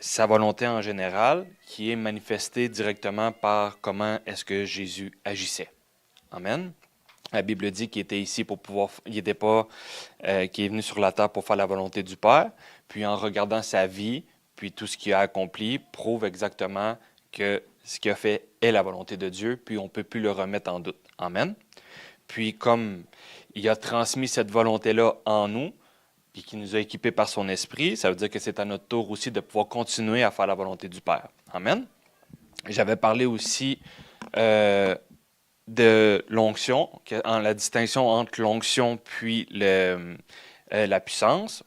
sa volonté en général, qui est manifestée directement par comment est-ce que Jésus agissait. Amen. La Bible dit qu'il était ici pour pouvoir, il n'était pas, qu'il est venu sur la terre pour faire la volonté du Père. Puis en regardant sa vie, puis tout ce qu'il a accompli, prouve exactement que ce qu'il a fait est la volonté de Dieu, puis on ne peut plus le remettre en doute. Amen. Puis comme il a transmis cette volonté-là en nous, puis qui nous a équipés par son esprit, ça veut dire que c'est à notre tour aussi de pouvoir continuer à faire la volonté du Père. Amen. J'avais parlé aussi de l'onction, la distinction entre l'onction puis la puissance.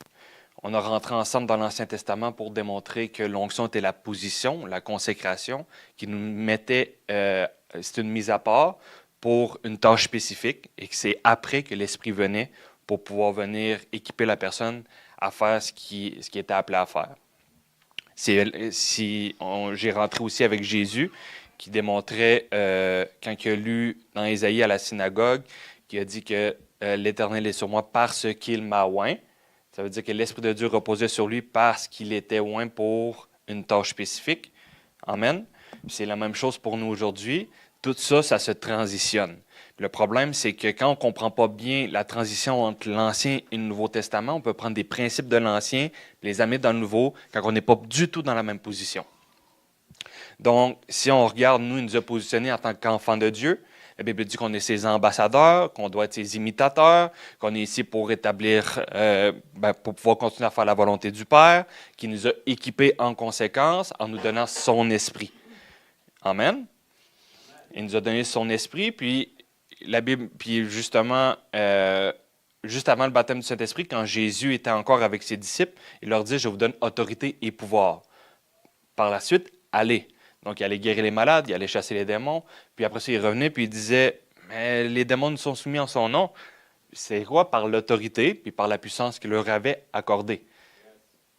On a rentré ensemble dans l'Ancien Testament pour démontrer que l'onction était la position, la consécration, qui nous mettait, c'est une mise à part pour une tâche spécifique et que c'est après que l'Esprit venait pour pouvoir venir équiper la personne à faire ce qui était appelé à faire. J'ai rentré aussi avec Jésus qui démontrait, quand il a lu dans Ésaïe à la synagogue, qui a dit que l'Éternel est sur moi parce qu'il m'a oint. Ça veut dire que l'Esprit de Dieu reposait sur lui parce qu'il était oint pour une tâche spécifique. Amen. C'est la même chose pour nous aujourd'hui. Tout ça, ça se transitionne. Le problème, c'est que quand on ne comprend pas bien la transition entre l'Ancien et le Nouveau Testament, on peut prendre des principes de l'Ancien et les amener dans le Nouveau quand on n'est pas du tout dans la même position. Donc, si on regarde, nous, il nous a positionnés en tant qu'enfants de Dieu. La Bible dit qu'on est ses ambassadeurs, qu'on doit être ses imitateurs, qu'on est ici pour établir, pour pouvoir continuer à faire la volonté du Père, qui nous a équipés en conséquence en nous donnant son esprit. Amen. Il nous a donné son esprit, puis la Bible, puis justement, juste avant le baptême du Saint-Esprit, quand Jésus était encore avec ses disciples, il leur dit « Je vous donne autorité et pouvoir. » Par la suite, allez. Donc, il allait guérir les malades, il allait chasser les démons. Puis après ça, il revenait puis il disait « Mais les démons nous sont soumis en son nom. » C'est quoi? Par l'autorité puis par la puissance qu'il leur avait accordée.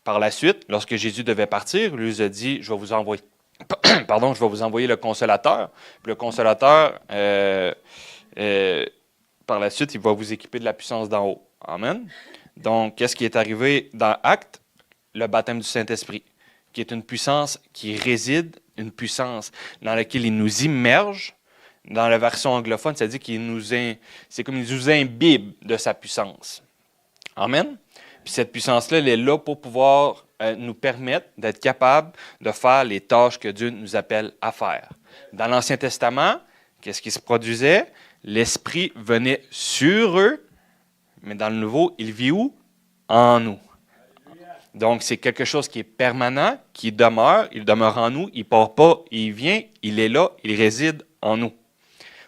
Par la suite, lorsque Jésus devait partir, il lui a dit « Je vais vous envoyer, je vais vous envoyer le Consolateur. » Puis le Consolateur, par la suite, il va vous équiper de la puissance d'en haut. Amen. Donc, qu'est-ce qui est arrivé dans Actes? Le baptême du Saint-Esprit, qui est une puissance qui réside, une puissance dans laquelle il nous immerge. Dans la version anglophone, ça dit c'est comme il nous imbibe de sa puissance. Amen. Puis cette puissance-là, elle est là pour pouvoir nous permettre d'être capables de faire les tâches que Dieu nous appelle à faire. Dans l'Ancien Testament, qu'est-ce qui se produisait? L'Esprit venait sur eux, mais dans le Nouveau, il vit où? En nous. Donc, c'est quelque chose qui est permanent, qui demeure, il demeure en nous, il ne part pas, il vient, il est là, il réside en nous.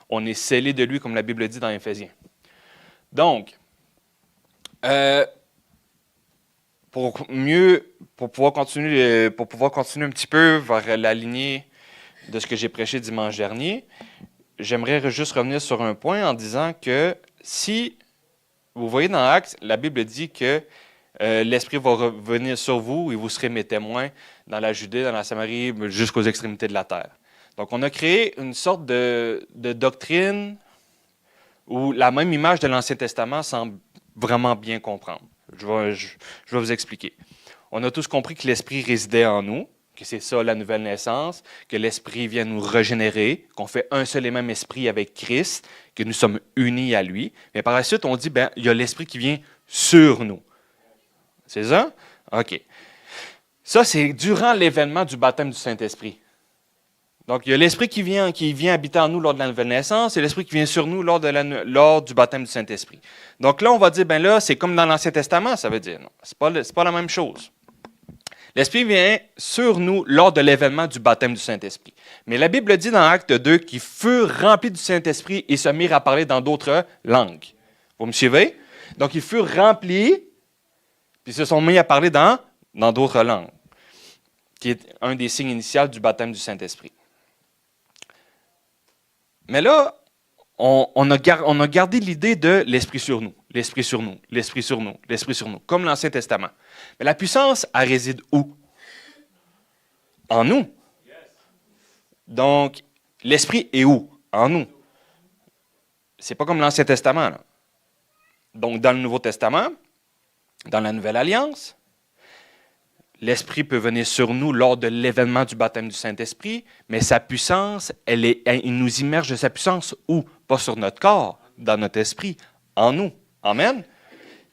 On est scellé de lui, comme la Bible dit dans Éphésiens. Donc, pour pouvoir continuer un petit peu vers la lignée de ce que j'ai prêché dimanche dernier, j'aimerais juste revenir sur un point en disant que si, vous voyez dans Actes, la Bible dit que l'Esprit va revenir sur vous et vous serez mes témoins dans la Judée, dans la Samarie, jusqu'aux extrémités de la terre. Donc, on a créé une sorte de doctrine où la même image de l'Ancien Testament semble vraiment bien comprendre. Je vais vous expliquer. On a tous compris que l'Esprit résidait en nous, que c'est ça la nouvelle naissance, que l'Esprit vient nous régénérer, qu'on fait un seul et même Esprit avec Christ, que nous sommes unis à lui. Mais par la suite, on dit, il y a l'Esprit qui vient sur nous. C'est ça? OK. Ça, c'est durant l'événement du baptême du Saint-Esprit. Donc, il y a l'Esprit qui vient habiter en nous lors de la nouvelle naissance et l'Esprit qui vient sur nous lors du baptême du Saint-Esprit. Donc là, on va dire, là, c'est comme dans l'Ancien Testament, ça veut dire. Non, c'est pas la même chose. L'Esprit vient sur nous lors de l'événement du baptême du Saint-Esprit. Mais la Bible dit dans Acte 2 qu'ils furent remplis du Saint-Esprit et se mirent à parler dans d'autres langues. Vous me suivez? Donc, ils furent remplis puis se sont mis à parler dans d'autres langues, qui est un des signes initiaux du baptême du Saint-Esprit. Mais là, on a gardé l'idée de l'Esprit sur nous, l'Esprit sur nous, l'Esprit sur nous, l'Esprit sur nous, comme l'Ancien Testament. Mais la puissance, elle réside où? En nous. Donc, l'Esprit est où? En nous. C'est pas comme l'Ancien Testament, là. Donc, dans le Nouveau Testament, dans la Nouvelle Alliance, l'Esprit peut venir sur nous lors de l'événement du baptême du Saint-Esprit, mais sa puissance, il nous immerge de sa puissance où? Pas sur notre corps, dans notre esprit, en nous. Amen?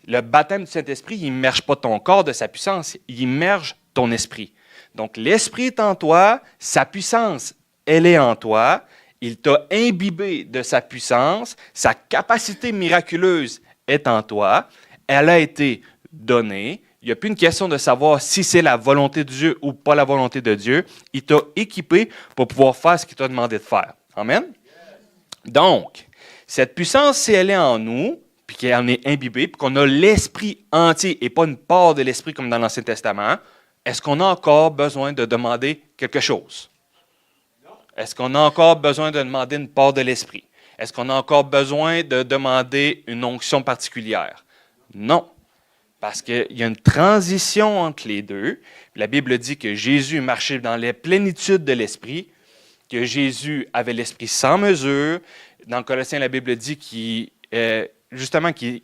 Le baptême du Saint-Esprit, il n'immerge pas ton corps de sa puissance, il immerge ton esprit. Donc, l'Esprit est en toi, sa puissance, elle est en toi, il t'a imbibé de sa puissance, sa capacité miraculeuse est en toi, elle a été donnée. Il n'y a plus une question de savoir si c'est la volonté de Dieu ou pas la volonté de Dieu. Il t'a équipé pour pouvoir faire ce qu'il t'a demandé de faire. Amen? Donc, cette puissance, si elle est en nous, puis qu'elle en est imbibée, puis qu'on a l'esprit entier et pas une part de l'esprit comme dans l'Ancien Testament, est-ce qu'on a encore besoin de demander quelque chose? Est-ce qu'on a encore besoin de demander une part de l'esprit? Est-ce qu'on a encore besoin de demander une onction particulière? Non. Parce qu'il y a une transition entre les deux. La Bible dit que Jésus marchait dans la plénitude de l'esprit, que Jésus avait l'esprit sans mesure. Dans Colossiens, la Bible dit qu'il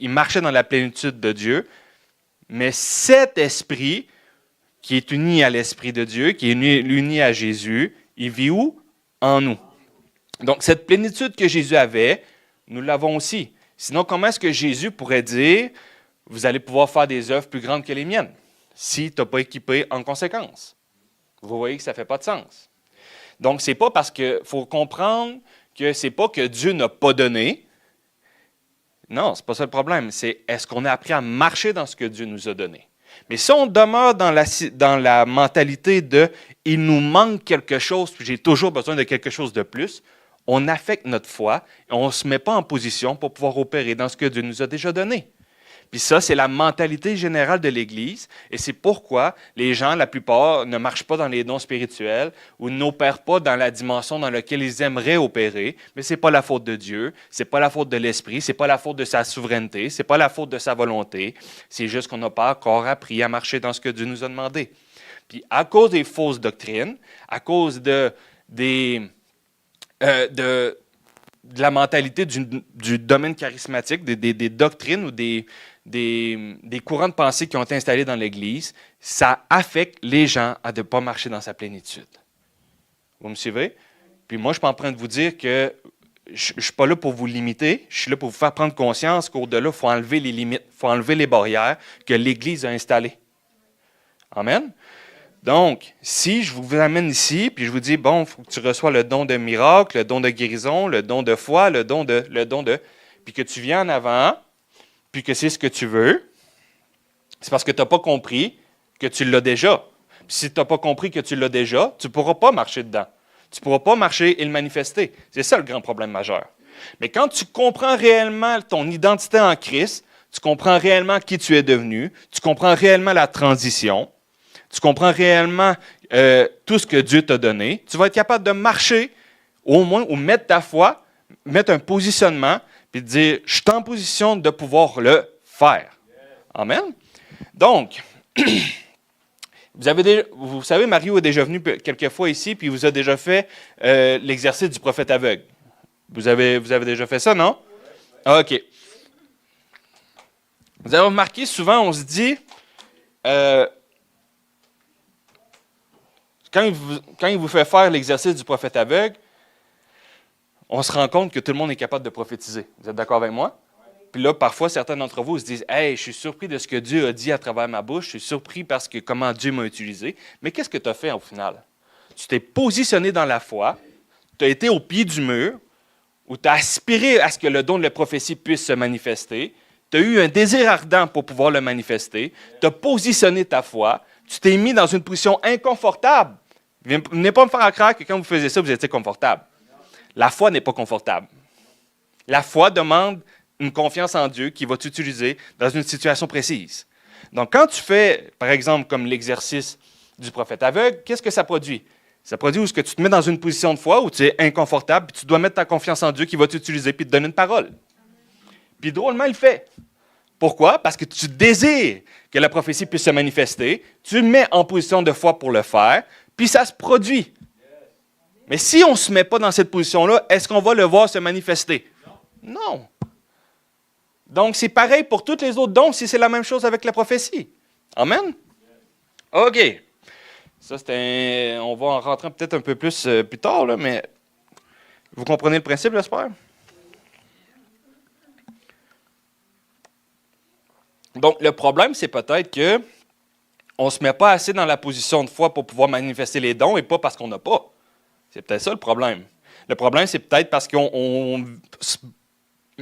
marchait dans la plénitude de Dieu. Mais cet esprit, qui est uni à l'esprit de Dieu, qui est uni à Jésus, il vit où? En nous. Donc, cette plénitude que Jésus avait, nous l'avons aussi. Sinon, comment est-ce que Jésus pourrait dire « Vous allez pouvoir faire des œuvres plus grandes que les miennes » si tu n'as pas équipé en conséquence? Vous voyez que ça ne fait pas de sens. Donc, c'est pas parce que faut comprendre que c'est pas que Dieu n'a pas donné. Non, c'est pas ça le problème. C'est est-ce qu'on a appris à marcher dans ce que Dieu nous a donné? Mais si on demeure dans la mentalité de « il nous manque quelque chose, puis j'ai toujours besoin de quelque chose de plus », on affecte notre foi et on ne se met pas en position pour pouvoir opérer dans ce que Dieu nous a déjà donné. Puis ça, c'est la mentalité générale de l'Église et c'est pourquoi les gens, la plupart, ne marchent pas dans les dons spirituels ou n'opèrent pas dans la dimension dans laquelle ils aimeraient opérer. Mais ce n'est pas la faute de Dieu, ce n'est pas la faute de l'Esprit, ce n'est pas la faute de sa souveraineté, ce n'est pas la faute de sa volonté. C'est juste qu'on n'a pas encore appris à marcher dans ce que Dieu nous a demandé. Puis à cause des fausses doctrines, à cause de la mentalité du domaine charismatique, des doctrines ou des courants de pensée qui ont été installés dans l'Église, ça affecte les gens à ne pas marcher dans sa plénitude. Vous me suivez? Puis moi, je suis pas en train de vous dire que je ne suis pas là pour vous limiter, je suis là pour vous faire prendre conscience qu'au-delà, il faut enlever les limites, il faut enlever les barrières que l'Église a installées. Amen? Donc, si je vous amène ici, puis je vous dis, bon, il faut que tu reçois le don de miracle, le don de guérison, le don de foi, le don de, puis que tu viens en avant, puis que c'est ce que tu veux, c'est parce que tu n'as pas compris que tu l'as déjà. Puis si tu n'as pas compris que tu l'as déjà, tu ne pourras pas marcher dedans. Tu ne pourras pas marcher et le manifester. C'est ça le grand problème majeur. Mais quand tu comprends réellement ton identité en Christ, tu comprends réellement qui tu es devenu, tu comprends réellement la transition, tu comprends réellement tout ce que Dieu t'a donné, tu vas être capable de marcher, au moins, ou mettre ta foi, mettre un positionnement, puis te dire, je suis en position de pouvoir le faire. Amen. Donc, vous savez, Mario est déjà venu quelques fois ici, puis il vous a déjà fait l'exercice du prophète aveugle. Vous avez déjà fait ça, non? Ah, OK. Vous avez remarqué, souvent, on se dit... Quand il vous fait faire l'exercice du prophète aveugle, on se rend compte que tout le monde est capable de prophétiser. Vous êtes d'accord avec moi? Puis là, parfois, certains d'entre vous se disent « Hey, je suis surpris de ce que Dieu a dit à travers ma bouche, je suis surpris parce que comment Dieu m'a utilisé. » Mais qu'est-ce que tu as fait au final? Tu t'es positionné dans la foi, tu as été au pied du mur, où tu as aspiré à ce que le don de la prophétie puisse se manifester, tu as eu un désir ardent pour pouvoir le manifester, tu as positionné ta foi, tu t'es mis dans une position inconfortable. Venez pas me faire croire que quand vous faisiez ça, vous étiez confortable. La foi n'est pas confortable. La foi demande une confiance en Dieu qui va t'utiliser dans une situation précise. Donc, quand tu fais, par exemple, comme l'exercice du prophète aveugle, qu'est-ce que ça produit? Ça produit où est-ce que tu te mets dans une position de foi où tu es inconfortable, puis tu dois mettre ta confiance en Dieu qui va t'utiliser puis te donner une parole. Puis drôlement, il le fait. Pourquoi? Parce que tu désires que la prophétie puisse se manifester, tu te mets en position de foi pour le faire, puis ça se produit. Mais si on ne se met pas dans cette position-là, est-ce qu'on va le voir se manifester? Non. Donc, c'est pareil pour tous les autres dons si c'est la même chose avec la prophétie. Amen? OK. Ça, on va en rentrer peut-être un peu plus tard, là, mais vous comprenez le principe, j'espère? Donc, le problème, c'est peut-être que on ne se met pas assez dans la position de foi pour pouvoir manifester les dons et pas parce qu'on n'a pas. C'est peut-être ça le problème. Le problème, c'est peut-être parce qu'on ne se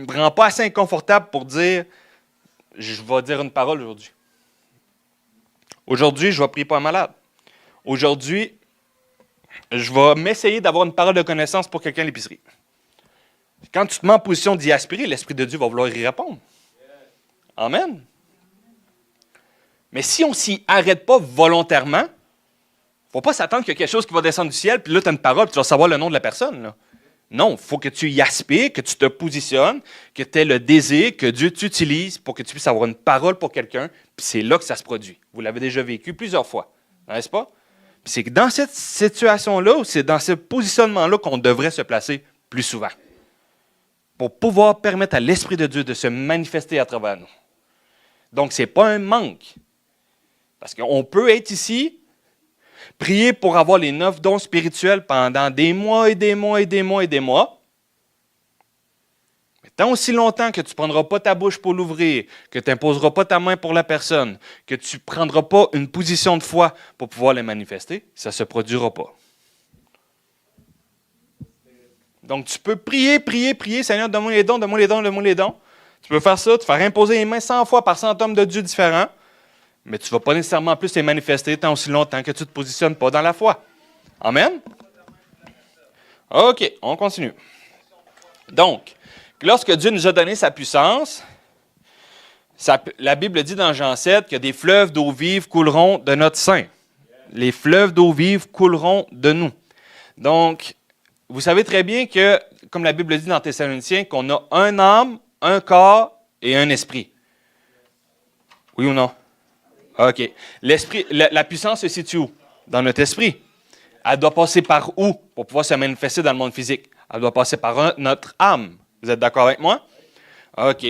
rend pas assez inconfortable pour dire « je vais dire une parole aujourd'hui ». Aujourd'hui, je vais prier pour un malade. Aujourd'hui, je vais m'essayer d'avoir une parole de connaissance pour quelqu'un à l'épicerie. Quand tu te mets en position d'y aspirer, l'Esprit de Dieu va vouloir y répondre. Amen. Mais si on ne s'y arrête pas volontairement, il ne faut pas s'attendre qu'il y a quelque chose qui va descendre du ciel, puis là, tu as une parole, puis tu vas savoir le nom de la personne. Là. Non, il faut que tu y aspires, que tu te positionnes, que tu aies le désir, que Dieu t'utilise pour que tu puisses avoir une parole pour quelqu'un, puis c'est là que ça se produit. Vous l'avez déjà vécu plusieurs fois, n'est-ce pas? Puis c'est que dans cette situation-là, c'est dans ce positionnement-là qu'on devrait se placer plus souvent, pour pouvoir permettre à l'Esprit de Dieu de se manifester à travers nous. Donc, ce n'est pas un manque. Parce qu'on peut être ici, prier pour avoir les 9 dons spirituels pendant des mois et des mois et des mois et des mois. Mais tant aussi longtemps que tu ne prendras pas ta bouche pour l'ouvrir, que tu n'imposeras pas ta main pour la personne, que tu ne prendras pas une position de foi pour pouvoir les manifester, ça ne se produira pas. Donc, tu peux prier, prier, prier, Seigneur, donne-moi les dons, donne-moi les dons, donne-moi les dons. Tu peux faire ça, te faire imposer les mains 100 fois par 100 hommes de Dieu différents. Mais tu ne vas pas nécessairement plus les manifester tant aussi longtemps que tu ne te positionnes pas dans la foi. Amen? OK, on continue. Donc, lorsque Dieu nous a donné sa puissance, la Bible dit dans Jean 7 que des fleuves d'eau vive couleront de notre sein. Les fleuves d'eau vive couleront de nous. Donc, vous savez très bien que, comme la Bible dit dans Thessaloniciens, qu'on a un âme, un corps et un esprit. Oui ou non? OK. L'esprit, la puissance se situe où? Dans notre esprit. Elle doit passer par où pour pouvoir se manifester dans le monde physique? Elle doit passer par notre âme. Vous êtes d'accord avec moi? OK.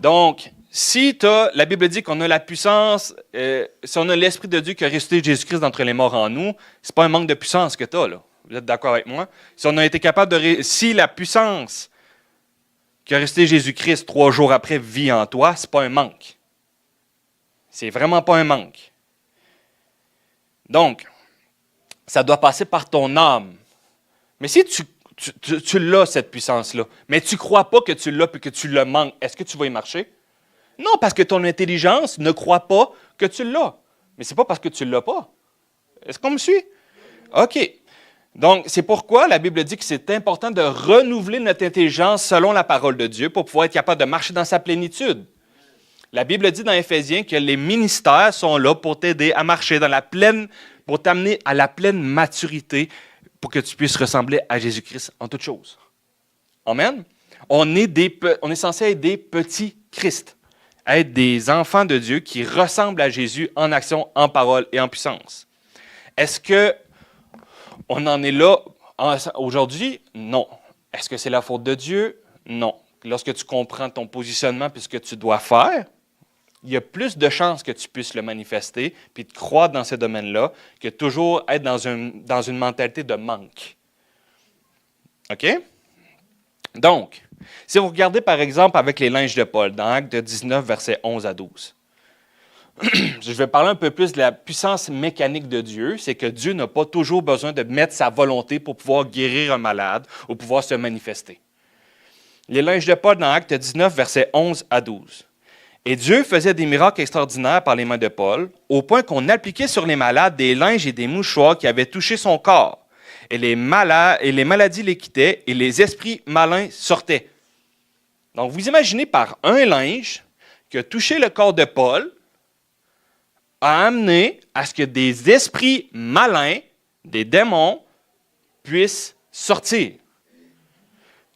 Donc, si la Bible dit qu'on a la puissance, si on a l'Esprit de Dieu qui a ressuscité Jésus-Christ d'entre les morts en nous, ce n'est pas un manque de puissance que tu as, là. Vous êtes d'accord avec moi? Si on a été capable si la puissance qui a ressuscité Jésus-Christ 3 jours après vit en toi, ce n'est pas un manque. C'est vraiment pas un manque. Donc, ça doit passer par ton âme. Mais si tu l'as, cette puissance-là, mais tu ne crois pas que tu l'as et que tu le manques, est-ce que tu vas y marcher? Non, parce que ton intelligence ne croit pas que tu l'as. Mais ce n'est pas parce que tu ne l'as pas. Est-ce qu'on me suit? OK. Donc, c'est pourquoi la Bible dit que c'est important de renouveler notre intelligence selon la parole de Dieu pour pouvoir être capable de marcher dans sa plénitude. La Bible dit dans Éphésiens que les ministères sont là pour t'aider à marcher pour t'amener à la pleine maturité pour que tu puisses ressembler à Jésus-Christ en toutes choses. Amen. On est censé être des petits Christ, être des enfants de Dieu qui ressemblent à Jésus en action, en parole et en puissance. Est-ce qu'on en est là aujourd'hui? Non. Est-ce que c'est la faute de Dieu? Non. Lorsque tu comprends ton positionnement et ce que tu dois faire, il y a plus de chances que tu puisses le manifester puis de croire dans ce domaine-là que toujours être dans une mentalité de manque. OK? Donc, si vous regardez par exemple avec les linges de Paul, dans Actes 19, versets 11 à 12, je vais parler un peu plus de la puissance mécanique de Dieu. C'est que Dieu n'a pas toujours besoin de mettre sa volonté pour pouvoir guérir un malade ou pouvoir se manifester. Les linges de Paul dans Actes 19, versets 11 à 12. Et Dieu faisait des miracles extraordinaires par les mains de Paul, au point qu'on appliquait sur les malades des linges et des mouchoirs qui avaient touché son corps. Et les maladies les quittaient et les esprits malins sortaient. Donc, vous imaginez par un linge qui a touché le corps de Paul, a amené à ce que des esprits malins, des démons, puissent sortir.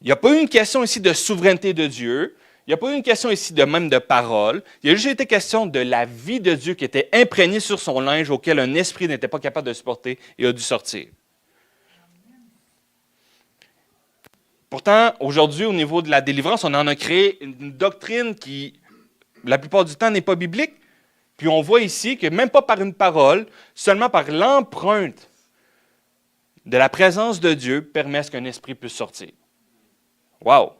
Il n'y a pas eu une question ici de souveraineté de Dieu. Il n'y a pas eu une question ici même de parole. Il y a juste été question de la vie de Dieu qui était imprégnée sur son linge auquel un esprit n'était pas capable de supporter et a dû sortir. Pourtant, aujourd'hui, au niveau de la délivrance, on en a créé une doctrine qui, la plupart du temps, n'est pas biblique. Puis on voit ici que même pas par une parole, seulement par l'empreinte de la présence de Dieu permet à ce qu'un esprit puisse sortir. Wow!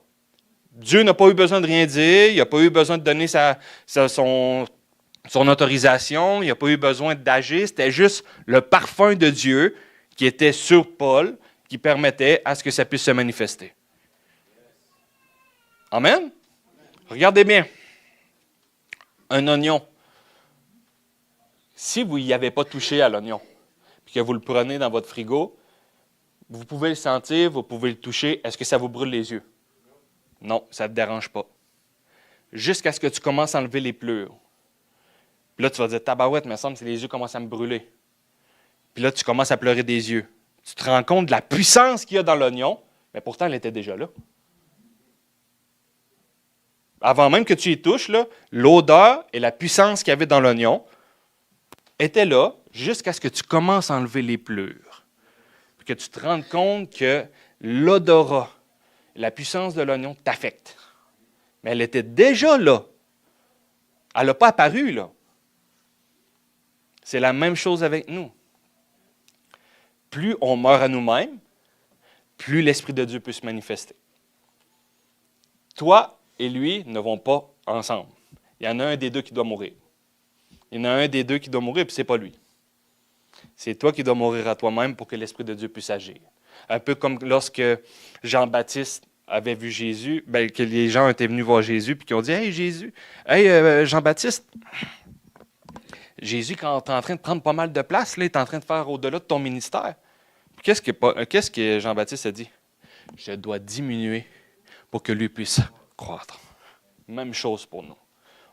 Dieu n'a pas eu besoin de rien dire, il n'a pas eu besoin de donner son autorisation, il n'a pas eu besoin d'agir, c'était juste le parfum de Dieu qui était sur Paul, qui permettait à ce que ça puisse se manifester. Amen? Regardez bien. Un oignon. Si vous n'y avez pas touché à l'oignon, puis que vous le prenez dans votre frigo, vous pouvez le sentir, vous pouvez le toucher. Est-ce que ça vous brûle les yeux? Non, ça ne te dérange pas. Jusqu'à ce que tu commences à enlever les pleurs. Puis là, tu vas dire, tabarouette, il me semble que les yeux commencent à me brûler. Puis là, tu commences à pleurer des yeux. Tu te rends compte de la puissance qu'il y a dans l'oignon, mais pourtant, elle était déjà là. Avant même que tu y touches, là, l'odeur et la puissance qu'il y avait dans l'oignon étaient là jusqu'à ce que tu commences à enlever les pleurs. Puis que tu te rendes compte que l'odorat, la puissance de l'oignon t'affecte. Mais elle était déjà là. Elle n'a pas apparu là. C'est la même chose avec nous. Plus on meurt à nous-mêmes, plus l'Esprit de Dieu peut se manifester. Toi et lui ne vont pas ensemble. Il y en a un des deux qui doit mourir. Il y en a un des deux qui doit mourir, puis ce n'est pas lui. C'est toi qui dois mourir à toi-même pour que l'Esprit de Dieu puisse agir. Un peu comme lorsque Jean-Baptiste avait vu Jésus, que les gens étaient venus voir Jésus, puis qui ont dit « Hey Jésus, Jean-Baptiste, Jésus, quand tu es en train de prendre pas mal de place, là, il est en train de faire au-delà de ton ministère. » Qu'est-ce que Jean-Baptiste a dit? « Je dois diminuer pour que lui puisse croître. » Même chose pour nous.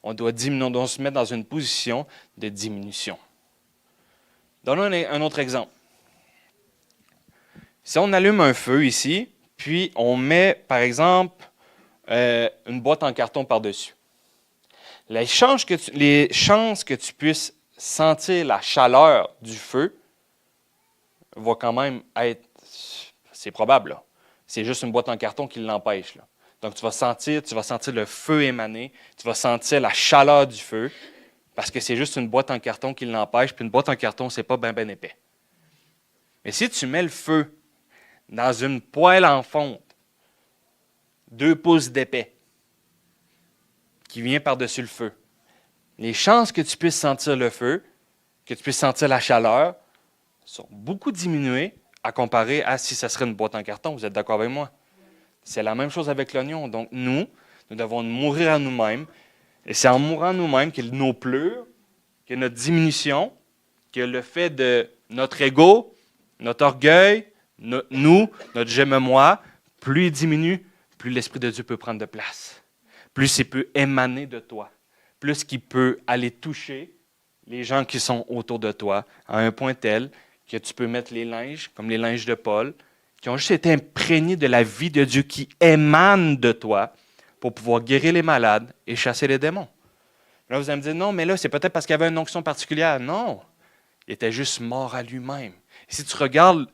On doit se mettre dans une position de diminution. Donnons un autre exemple. Si on allume un feu ici, puis on met, par exemple, une boîte en carton par-dessus. Les chances que tu puisses sentir la chaleur du feu va quand même être... C'est probable, là. C'est juste une boîte en carton qui l'empêche, là. Donc, tu vas sentir le feu émaner, tu vas sentir la chaleur du feu, parce que c'est juste une boîte en carton qui l'empêche, puis une boîte en carton, c'est pas bien épais. Mais si tu mets le feu dans une poêle en fonte, 2 pouces d'épais, qui vient par-dessus le feu, les chances que tu puisses sentir le feu, que tu puisses sentir la chaleur, sont beaucoup diminuées à comparer à si ça serait une boîte en carton. Vous êtes d'accord avec moi? C'est la même chose avec l'oignon. Donc, nous devons mourir à nous-mêmes. Et c'est en mourant à nous-mêmes que nos pleurs, que notre diminution, que le fait de notre ego, notre orgueil, notre j'aime-moi, plus il diminue, plus l'Esprit de Dieu peut prendre de place. Plus il peut émaner de toi. Plus qu'il peut aller toucher les gens qui sont autour de toi à un point tel que tu peux mettre les linges, comme les linges de Paul, qui ont juste été imprégnés de la vie de Dieu qui émane de toi pour pouvoir guérir les malades et chasser les démons. Là, vous allez me dire, non, mais là, c'est peut-être parce qu'il y avait une onction particulière. Non, il était juste mort à lui-même. Et si tu regardes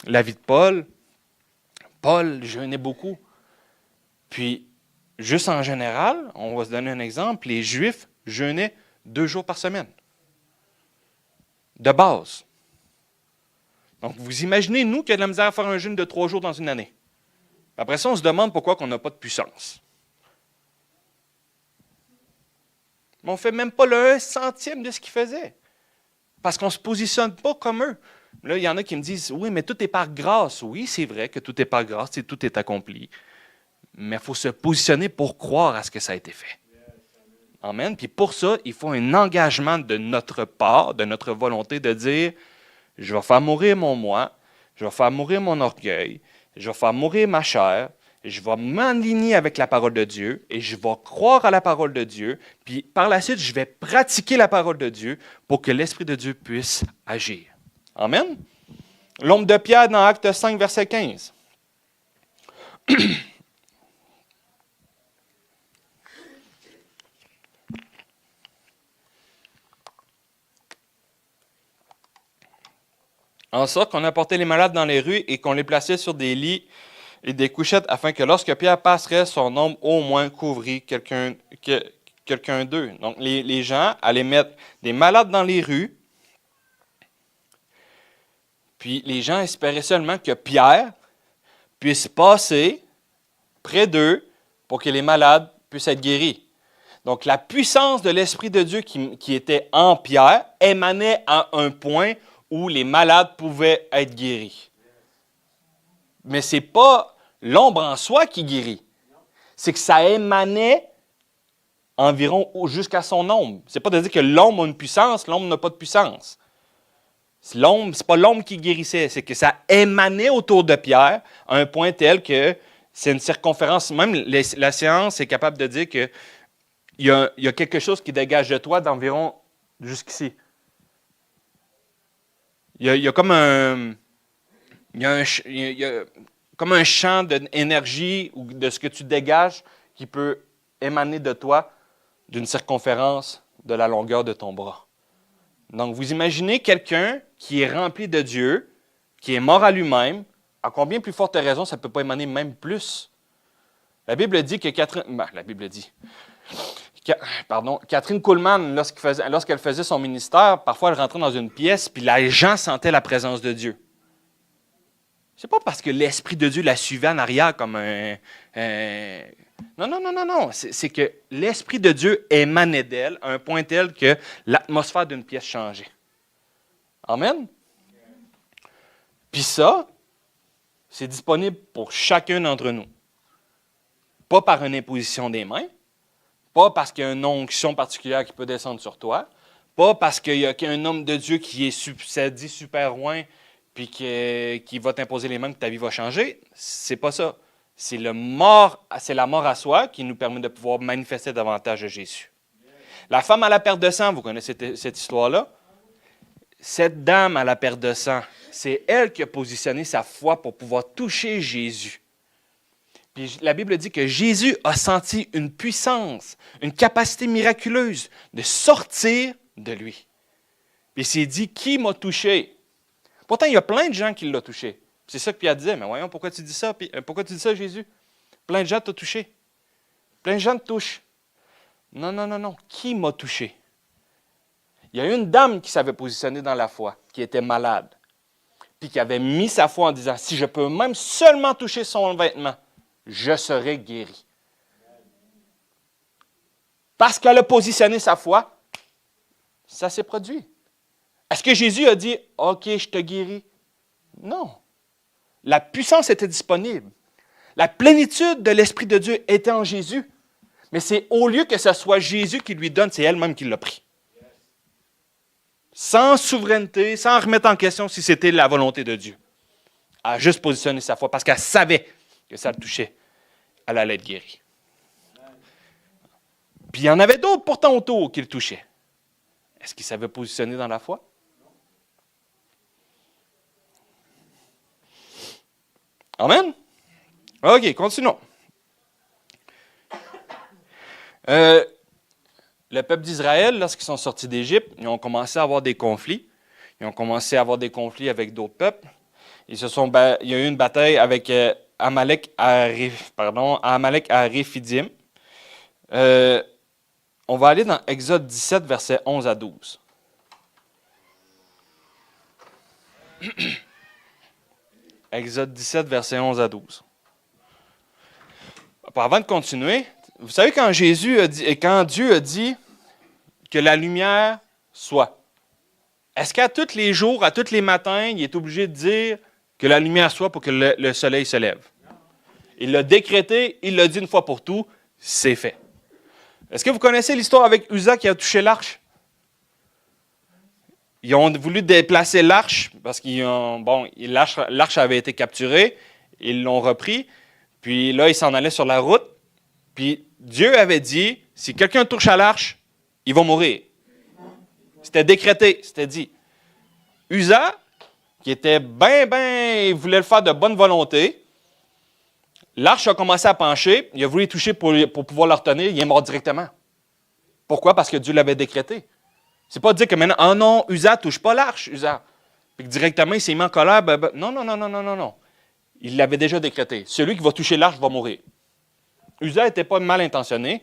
la vie de Paul, Paul jeûnait beaucoup. Puis, juste en général, on va se donner un exemple, les Juifs jeûnaient 2 jours par semaine. De base. Donc, vous imaginez, nous, qu'il y a de la misère à faire un jeûne de 3 jours dans une année. Après ça, on se demande pourquoi on n'a pas de puissance. Mais on ne fait même pas le 1/100 de ce qu'ils faisaient. Parce qu'on ne se positionne pas comme eux. Là, il y en a qui me disent, oui, mais tout est par grâce. Oui, c'est vrai que tout est par grâce et tout est accompli. Mais il faut se positionner pour croire à ce que ça a été fait. Amen. Puis pour ça, il faut un engagement de notre part, de notre volonté de dire, je vais faire mourir mon moi, je vais faire mourir mon orgueil, je vais faire mourir ma chair, je vais m'aligner avec la parole de Dieu et je vais croire à la parole de Dieu. Puis par la suite, je vais pratiquer la parole de Dieu pour que l'Esprit de Dieu puisse agir. Amen. L'homme de Pierre dans Acte 5, verset 15. En sorte qu'on apportait les malades dans les rues et qu'on les plaçait sur des lits et des couchettes afin que lorsque Pierre passerait, son ombre au moins couvrit quelqu'un d'eux. Donc, les gens allaient mettre des malades dans les rues, puis les gens espéraient seulement que Pierre puisse passer près d'eux pour que les malades puissent être guéris. Donc, la puissance de l'Esprit de Dieu qui était en Pierre émanait à un point où les malades pouvaient être guéris. Mais ce n'est pas l'ombre en soi qui guérit. C'est que ça émanait environ jusqu'à son ombre. Ce n'est pas de dire que l'ombre a une puissance, l'ombre n'a pas de puissance. Ce n'est pas l'ombre qui guérissait, c'est que ça émanait autour de Pierre à un point tel que c'est une circonférence. Même la science est capable de dire qu'il y a quelque chose qui dégage de toi d'environ jusqu'ici. Il y a comme comme un champ d'énergie ou de ce que tu dégages qui peut émaner de toi d'une circonférence de la longueur de ton bras. Donc, vous imaginez quelqu'un qui est rempli de Dieu, qui est mort à lui-même, à combien plus forte raison ça ne peut pas émaner même plus? La Bible dit que Catherine Kuhlman, lorsqu'elle faisait son ministère, parfois elle rentrait dans une pièce, puis les gens sentaient la présence de Dieu. C'est pas parce que l'Esprit de Dieu la suivait en arrière comme un... Non. C'est que l'Esprit de Dieu émanait d'elle à un point tel que l'atmosphère d'une pièce changeait. Amen? Puis ça, c'est disponible pour chacun d'entre nous. Pas par une imposition des mains, pas parce qu'il y a une onction particulière qui peut descendre sur toi, pas parce qu'il y a un homme de Dieu qui est dit super loin puis qui va t'imposer les mains que ta vie va changer. C'est pas ça. C'est la mort à soi qui nous permet de pouvoir manifester davantage de Jésus. La femme à la perte de sang, vous connaissez cette histoire-là? Cette dame à la perte de sang, c'est elle qui a positionné sa foi pour pouvoir toucher Jésus. Puis la Bible dit que Jésus a senti une puissance, une capacité miraculeuse de sortir de lui. Puis il s'est dit, qui m'a touché? Pourtant, il y a plein de gens qui l'ont touché. C'est ça que Pierre disait, mais voyons, pourquoi tu dis ça? Pourquoi tu dis ça, Jésus? Plein de gens t'ont touché. Plein de gens te touchent. Non. Qui m'a touché? Il y a une dame qui s'avait positionnée dans la foi, qui était malade, puis qui avait mis sa foi en disant, si je peux même seulement toucher son vêtement, je serai guéri. Parce qu'elle a positionné sa foi, ça s'est produit. Est-ce que Jésus a dit, OK, je te guéris? Non. La puissance était disponible. La plénitude de l'Esprit de Dieu était en Jésus. Mais c'est au lieu que ce soit Jésus qui lui donne, c'est elle-même qui l'a pris. Sans souveraineté, sans remettre en question si c'était la volonté de Dieu. Elle a juste positionné sa foi parce qu'elle savait que ça le touchait. Elle allait être guérie. Puis il y en avait d'autres pourtant autour qui le touchaient. Est-ce qu'il savait positionner dans la foi? Amen? OK, continuons. Le peuple d'Israël, lorsqu'ils sont sortis d'Égypte, ils ont commencé à avoir des conflits. Ils ont commencé à avoir des conflits avec d'autres peuples. Il y a eu une bataille avec Amalek à Réphidim. On va aller dans Exode 17, versets 11 à 12. Exode 17, versets 11 à 12. Avant de continuer, vous savez quand Dieu a dit que la lumière soit, est-ce qu'à tous les jours, à tous les matins, il est obligé de dire que la lumière soit pour que le soleil se lève? Il l'a décrété, il l'a dit une fois pour tout, c'est fait. Est-ce que vous connaissez l'histoire avec Uza qui a touché l'arche? Ils ont voulu déplacer l'arche parce l'arche avait été capturée, ils l'ont repris, puis là, ils s'en allaient sur la route, puis Dieu avait dit, si quelqu'un touche à l'arche, il va mourir. C'était décrété, c'était dit. Uza, qui était il voulait le faire de bonne volonté, l'arche a commencé à pencher, il a voulu toucher pour pouvoir la retenir, il est mort directement. Pourquoi? Parce que Dieu l'avait décrété. C'est pas de dire que maintenant, oh non, Uza, touche pas l'arche, Uza. Puis que directement, il s'est mis en colère. Non. Il l'avait déjà décrété. Celui qui va toucher l'arche va mourir. Uza n'était pas mal intentionné,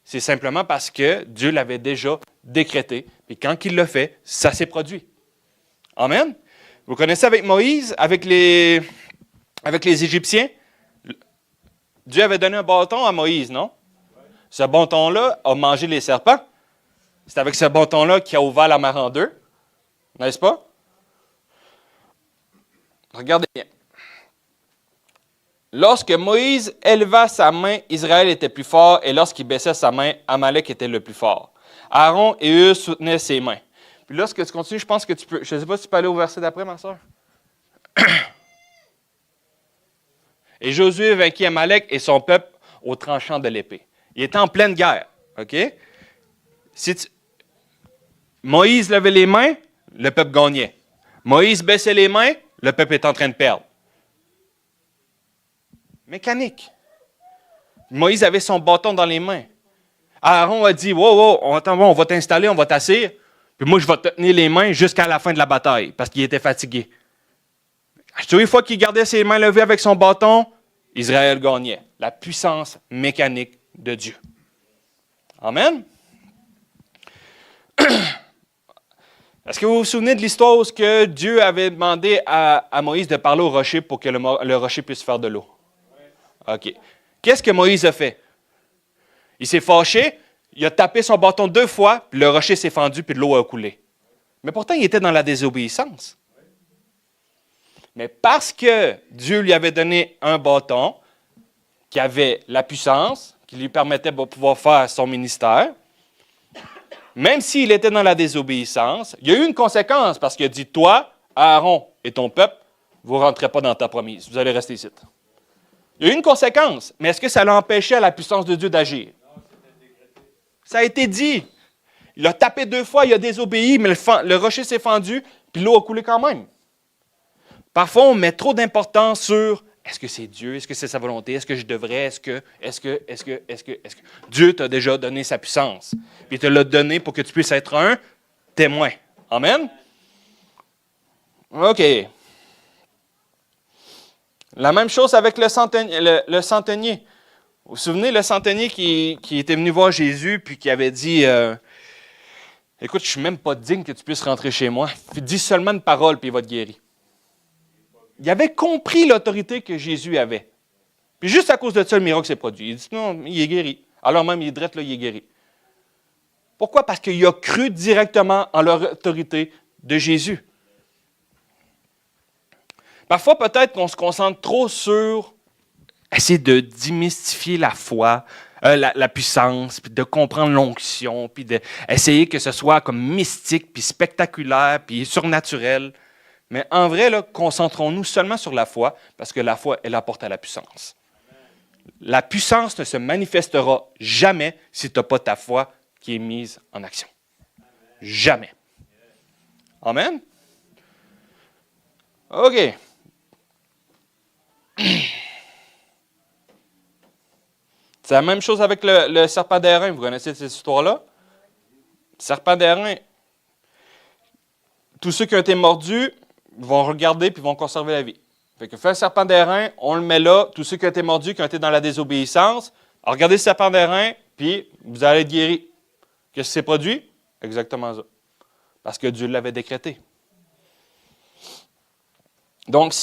C'est simplement parce que Dieu l'avait déjà décrété. Et quand il l'a fait, ça s'est produit. Amen. Vous connaissez avec Moïse, avec les Égyptiens? Dieu avait donné un bâton à Moïse, non? Ce bâton-là a mangé les serpents. C'est avec ce bâton-là qu'il a ouvert la mer en deux. N'est-ce pas? Regardez bien. Lorsque Moïse éleva sa main, Israël était plus fort, et lorsqu'il baissait sa main, Amalek était le plus fort. Aaron et eux soutenaient ses mains. Puis lorsque tu continues, je pense que tu peux. Je ne sais pas si tu peux aller au verset d'après, ma soeur. Et Josué vainquit Amalek et son peuple au tranchant de l'épée. Il était en pleine guerre. OK? Moïse levait les mains, le peuple gagnait. Moïse baissait les mains, le peuple est en train de perdre. Mécanique. Moïse avait son bâton dans les mains. Aaron a dit, wow, on va t'installer, on va t'asseoir, puis moi je vais te tenir les mains jusqu'à la fin de la bataille, parce qu'il était fatigué. À chaque fois qu'il gardait ses mains levées avec son bâton, Israël gagnait. La puissance mécanique de Dieu. Amen. Est-ce que vous vous souvenez de l'histoire où Dieu avait demandé à Moïse de parler au rocher pour que le rocher puisse faire de l'eau? OK. Qu'est-ce que Moïse a fait? Il s'est fâché, il a tapé son bâton 2 fois, puis le rocher s'est fendu, puis de l'eau a coulé. Mais pourtant, il était dans la désobéissance. Mais parce que Dieu lui avait donné un bâton qui avait la puissance, qui lui permettait de pouvoir faire son ministère, même s'il était dans la désobéissance, il y a eu une conséquence, parce qu'il a dit, toi, Aaron et ton peuple, vous ne rentrez pas dans ta promise, vous allez rester ici. Il y a eu une conséquence, mais est-ce que ça l'a empêché à la puissance de Dieu d'agir? Ça a été dit. Il a tapé 2 fois, il a désobéi, mais le rocher s'est fendu, puis l'eau a coulé quand même. Parfois, on met trop d'importance sur est-ce que c'est Dieu, est-ce que c'est sa volonté, est-ce que je devrais, est-ce que. Dieu t'a déjà donné sa puissance. Puis il te l'a donné pour que tu puisses être un témoin. Amen? OK. La même chose avec le centenier. Vous vous souvenez, le centenier qui était venu voir Jésus puis qui avait dit écoute, je ne suis même pas digne que tu puisses rentrer chez moi. Dis seulement une parole puis il va te guérir. Il avait compris l'autorité que Jésus avait. Puis juste à cause de ça, le miracle s'est produit. Il dit non, il est guéri. Alors même, il est drette, là, il est guéri. Pourquoi? Parce qu'il a cru directement en l'autorité de Jésus. Parfois, peut-être qu'on se concentre trop sur essayer de démystifier la foi, la puissance, puis de comprendre l'onction, puis d'essayer que ce soit comme mystique, puis spectaculaire, puis surnaturel. Mais en vrai, là, concentrons-nous seulement sur la foi, parce que la foi, elle apporte à la puissance. La puissance ne se manifestera jamais si tu n'as pas ta foi qui est mise en action. Jamais. Amen? OK. C'est la même chose avec le serpent d'airain. Vous connaissez cette histoire-là? Le serpent d'airain, tous ceux qui ont été mordus vont regarder puis vont conserver la vie. Fait que fait un serpent d'airain, on le met là. Tous ceux qui ont été mordus, qui ont été dans la désobéissance, regardez le serpent d'airain, puis vous allez être guéris. Qu'est-ce qui s'est produit? Exactement ça. Parce que Dieu l'avait décrété. Donc,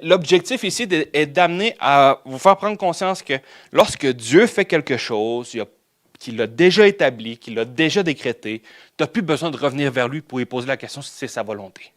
l'objectif ici est d'amener à vous faire prendre conscience que lorsque Dieu fait quelque chose, qu'il l'a déjà établi, qu'il l'a déjà décrété, tu n'as plus besoin de revenir vers lui pour lui poser la question si c'est sa volonté.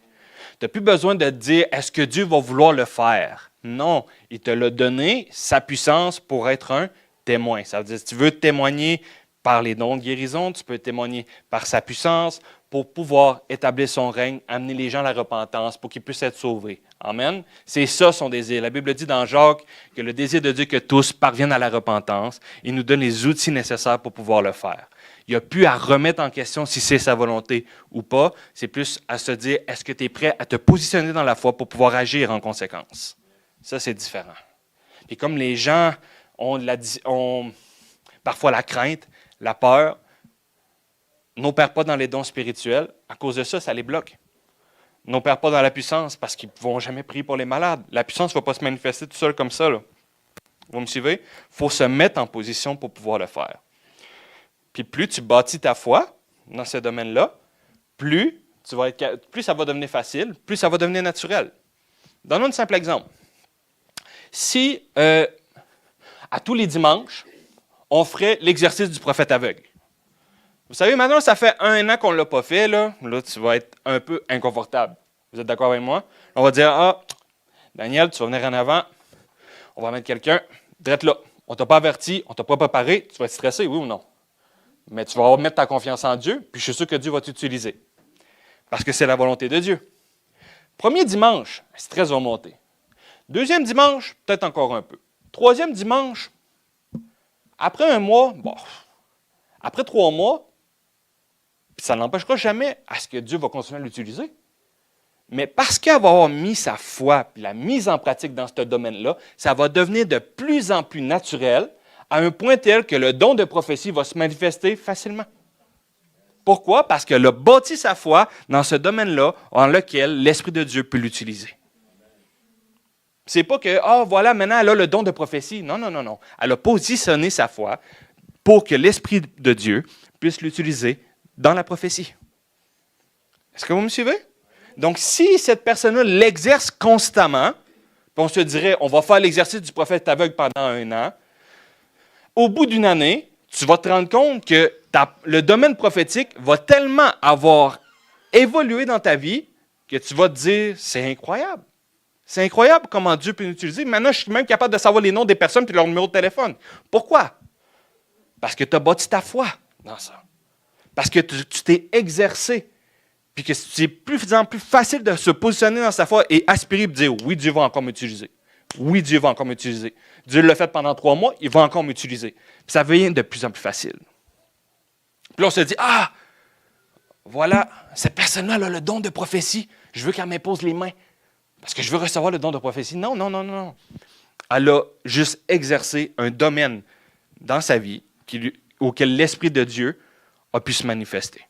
Tu n'as plus besoin de te dire, est-ce que Dieu va vouloir le faire? Non, il te l'a donné, sa puissance, pour être un témoin. Ça veut dire, si tu veux témoigner par les dons de guérison, tu peux témoigner par sa puissance pour pouvoir établir son règne, amener les gens à la repentance, pour qu'ils puissent être sauvés. Amen. C'est ça son désir. La Bible dit dans Jacques que le désir de Dieu que tous parviennent à la repentance. Il nous donne les outils nécessaires pour pouvoir le faire. Il n'y a plus à remettre en question si c'est sa volonté ou pas. C'est plus à se dire, est-ce que tu es prêt à te positionner dans la foi pour pouvoir agir en conséquence? Ça, c'est différent. Et comme les gens ont parfois la crainte, la peur, n'opèrent pas dans les dons spirituels, à cause de ça, ça les bloque. N'opèrent pas dans la puissance parce qu'ils ne vont jamais prier pour les malades. La puissance ne va pas se manifester tout seul comme ça. Là. Vous me suivez? Il faut se mettre en position pour pouvoir le faire. Puis plus tu bâtis ta foi dans ce domaine-là, plus ça va devenir facile, plus ça va devenir naturel. Donnons un simple exemple. Si, à tous les dimanches, on ferait l'exercice du prophète aveugle. Vous savez, maintenant, ça fait 1 an qu'on ne l'a pas fait, là, tu vas être un peu inconfortable. Vous êtes d'accord avec moi? On va dire, Daniel, tu vas venir en avant, on va mettre quelqu'un, direct là. On ne t'a pas averti, on ne t'a pas préparé, tu vas être stressé, oui ou non? Mais tu vas mettre ta confiance en Dieu, puis je suis sûr que Dieu va t'utiliser. Parce que c'est la volonté de Dieu. Premier dimanche, le stress va monter. Deuxième dimanche, peut-être encore un peu. Troisième dimanche, après 1 mois, après 3 mois, ça n'empêchera jamais à ce que Dieu va continuer à l'utiliser. Mais parce qu'elle va avoir mis sa foi et la mise en pratique dans ce domaine-là, ça va devenir de plus en plus naturel à un point tel que le don de prophétie va se manifester facilement. Pourquoi? Parce qu'elle a bâti sa foi dans ce domaine-là en lequel l'Esprit de Dieu peut l'utiliser. C'est pas que, voilà, maintenant elle a le don de prophétie. Non, non, non, non. Elle a positionné sa foi pour que l'Esprit de Dieu puisse l'utiliser dans la prophétie. Est-ce que vous me suivez? Donc, si cette personne-là l'exerce constamment, puis on se dirait, on va faire l'exercice du prophète aveugle pendant 1 an, au bout d'1 année, tu vas te rendre compte que le domaine prophétique va tellement avoir évolué dans ta vie que tu vas te dire, c'est incroyable. C'est incroyable comment Dieu peut l'utiliser. Maintenant, je suis même capable de savoir les noms des personnes et leur numéro de téléphone. Pourquoi? Parce que tu as bâti ta foi dans ça. Parce que tu t'es exercé. Puis que c'est plus en plus facile de se positionner dans sa foi et aspirer et dire, oui, Dieu va encore m'utiliser. Oui, Dieu va encore m'utiliser. Dieu l'a fait pendant 3 mois, il va encore m'utiliser. Puis ça devient de plus en plus facile. Puis là, on se dit, voilà, cette personne-là a le don de prophétie. Je veux qu'elle m'impose les mains. Parce que je veux recevoir le don de prophétie. Non, non, non, non. Elle a juste exercé un domaine dans sa vie auquel l'Esprit de Dieu a pu se manifester.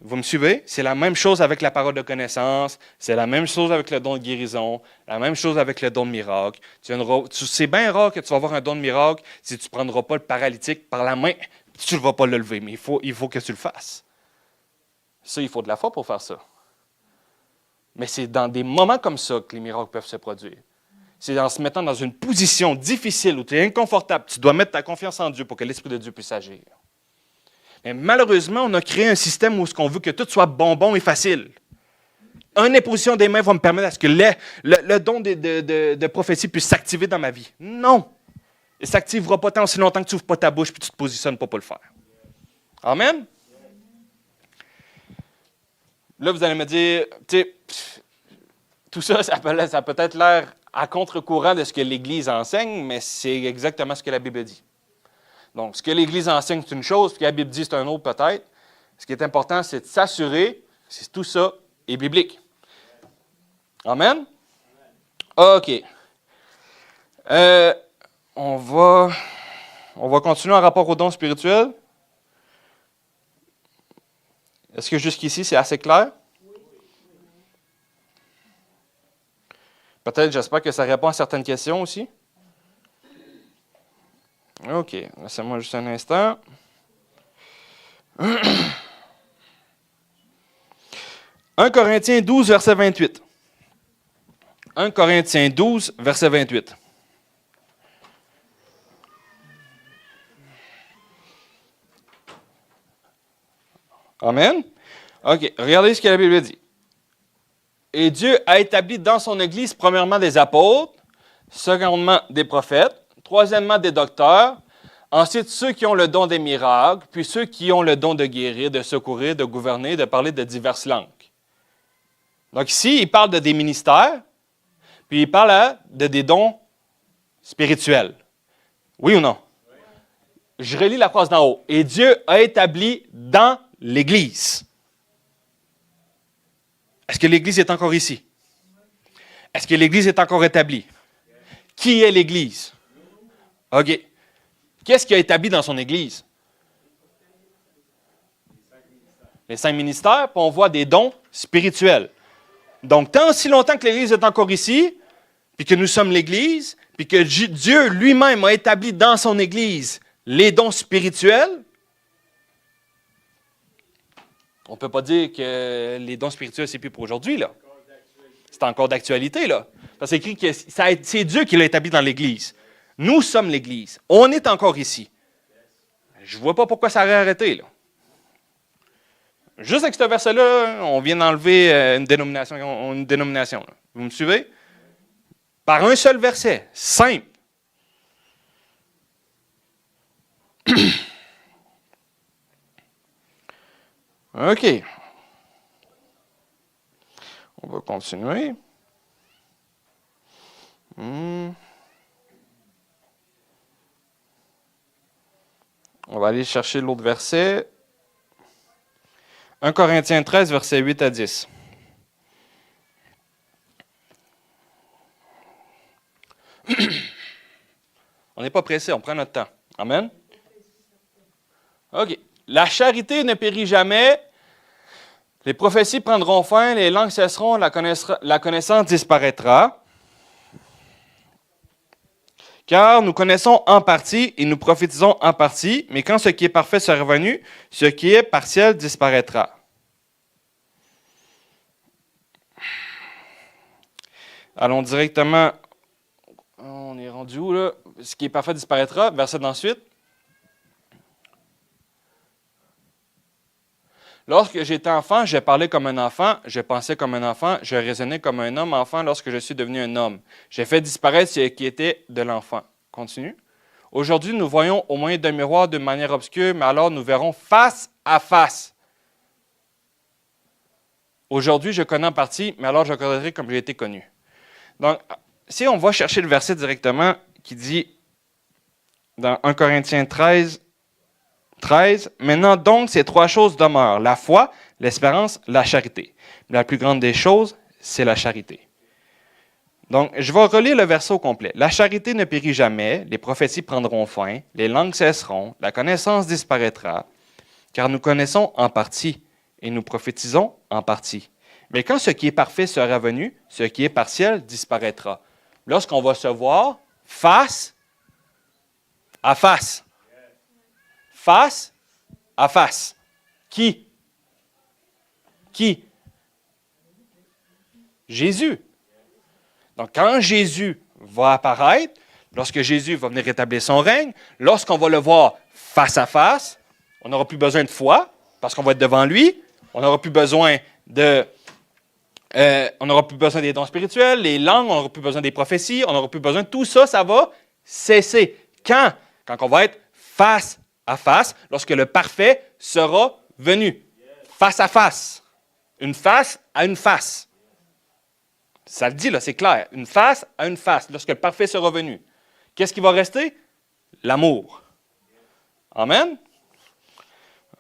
Vous me suivez? C'est la même chose avec la parole de connaissance, c'est la même chose avec le don de guérison, la même chose avec le don de miracle. C'est bien rare que tu vas avoir un don de miracle si tu ne prendras pas le paralytique par la main, tu ne vas pas le lever, mais il faut que tu le fasses. Ça, il faut de la foi pour faire ça. Mais c'est dans des moments comme ça que les miracles peuvent se produire. C'est en se mettant dans une position difficile où tu es inconfortable, tu dois mettre ta confiance en Dieu pour que l'Esprit de Dieu puisse agir. Mais malheureusement, on a créé un système où on veut que tout soit bonbon et facile. Une imposition des mains va me permettre à ce que le don de prophétie puisse s'activer dans ma vie. Non! Il ne s'activera pas tant aussi longtemps que tu n'ouvres pas ta bouche et tu ne te positionnes pas pour le faire. Amen? Là, vous allez me dire, tout ça, ça peut être l'air à contre-courant de ce que l'Église enseigne, mais c'est exactement ce que la Bible dit. Donc, ce que l'Église enseigne, c'est une chose, ce que la Bible dit, c'est un autre peut-être. Ce qui est important, c'est de s'assurer que tout ça est biblique. Amen? OK. On va continuer en rapport aux dons spirituels. Est-ce que jusqu'ici, c'est assez clair? Peut-être, j'espère que ça répond à certaines questions aussi. OK, laissez-moi juste un instant. 1 Corinthiens 12, verset 28. 1 Corinthiens 12, verset 28. Amen. OK, regardez ce que la Bible dit. Et Dieu a établi dans son Église, premièrement, des apôtres, secondement, des prophètes, troisièmement, des docteurs, ensuite ceux qui ont le don des miracles, puis ceux qui ont le don de guérir, de secourir, de gouverner, de parler de diverses langues. Donc ici, il parle de des ministères, puis il parle de des dons spirituels. Oui ou non? Oui. Je relis la phrase d'en haut. Et Dieu a établi dans l'Église. Est-ce que l'Église est encore ici? Est-ce que l'Église est encore établie? Qui est l'Église? OK. Qu'est-ce qu'il a établi dans son Église? Les 5 ministères, puis on voit des dons spirituels. Donc, tant si longtemps que l'Église est encore ici, puis que nous sommes l'Église, puis que Dieu lui-même a établi dans son Église Les dons spirituels, on ne peut pas dire que les dons spirituels, c'est plus pour aujourd'hui, là. C'est encore d'actualité, là. Parce que c'est écrit que c'est Dieu qui l'a établi dans l'Église. Nous sommes l'Église. On est encore ici. Je ne vois pas pourquoi ça aurait arrêté, là. Juste avec ce verset-là, on vient d'enlever une dénomination. Là. Vous me suivez? Par un seul verset, simple. OK. On va continuer. On va aller chercher l'autre verset. 1 Corinthiens 13, versets 8 à 10. On n'est pas pressé, on prend notre temps. Amen? OK. La charité ne périt jamais. Les prophéties prendront fin, les langues cesseront, la connaissance disparaîtra. Car nous connaissons en partie et nous prophétisons en partie, mais quand ce qui est parfait sera venu, ce qui est partiel disparaîtra. Allons directement. On est rendu où, là? Ce qui est parfait disparaîtra. Verset d'ensuite. Lorsque j'étais enfant, je parlais comme un enfant, je pensais comme un enfant, je raisonnais comme un homme enfant lorsque je suis devenu un homme. J'ai fait disparaître ce qui était de l'enfant. Continue. Aujourd'hui, nous voyons au moyen d'un miroir de manière obscure, mais alors nous verrons face à face. Aujourd'hui, je connais en partie, mais alors je connaîtrai comme j'ai été connu. Donc, si on va chercher le verset directement qui dit dans 1 Corinthiens 13, maintenant donc ces trois choses demeurent, la foi, l'espérance, la charité. Mais la plus grande des choses, c'est la charité. Donc, je vais relire le verset au complet. La charité ne périt jamais, les prophéties prendront fin, les langues cesseront, la connaissance disparaîtra, car nous connaissons en partie et nous prophétisons en partie. Mais quand ce qui est parfait sera venu, ce qui est partiel disparaîtra. Lorsqu'on va se voir face à face. Face à face. Qui? Qui? Jésus. Donc, quand Jésus va apparaître, lorsque Jésus va venir rétablir son règne, lorsqu'on va le voir face à face, on n'aura plus besoin de foi, parce qu'on va être devant lui. On n'aura plus besoin on n'aura plus besoin des dons spirituels, les langues, on n'aura plus besoin des prophéties, on n'aura plus besoin de tout ça, ça va cesser. Quand? Quand on va être face à face, lorsque le parfait sera venu. Face à face. Une face à une face. Ça le dit, là, c'est clair. Une face à une face, lorsque le parfait sera venu. Qu'est-ce qui va rester? L'amour. Amen?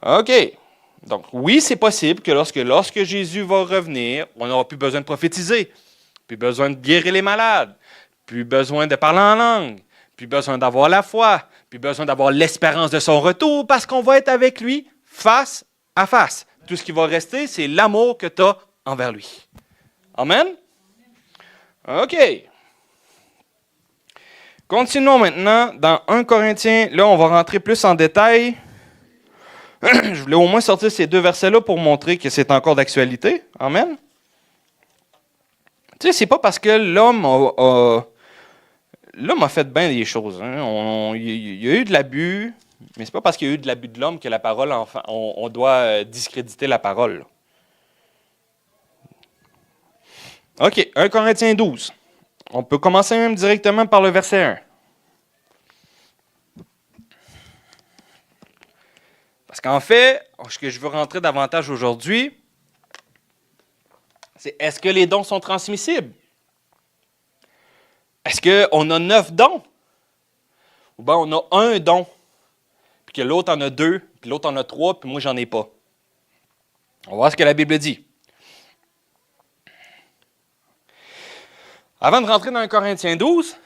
OK. Donc, oui, c'est possible que lorsque Jésus va revenir, on n'aura plus besoin de prophétiser, plus besoin de guérir les malades, plus besoin de parler en langue, plus besoin d'avoir la foi, plus besoin d'avoir l'espérance de son retour, parce qu'on va être avec lui face à face. Tout ce qui va rester, c'est l'amour que tu as envers lui. Amen? OK. Continuons maintenant dans 1 Corinthiens. Là, on va rentrer plus en détail. Je voulais au moins sortir ces deux versets-là pour montrer que c'est encore d'actualité. Amen. Tu sais, c'est pas parce que l'homme a fait bien des choses. Hein. Il y a eu de l'abus, mais c'est pas parce qu'il y a eu de l'abus de l'homme que la parole, on doit discréditer la parole. OK, 1 Corinthiens 12. On peut commencer même directement par le verset 1. Parce qu'en fait, ce que je veux rentrer davantage aujourd'hui, c'est est-ce que les dons sont transmissibles? Est-ce qu'on a 9 dons? Ou bien on a un don, puis que l'autre en a 2, puis l'autre en a 3, puis moi j'en ai pas? On va voir ce que la Bible dit. Avant de rentrer dans 1 Corinthiens 12,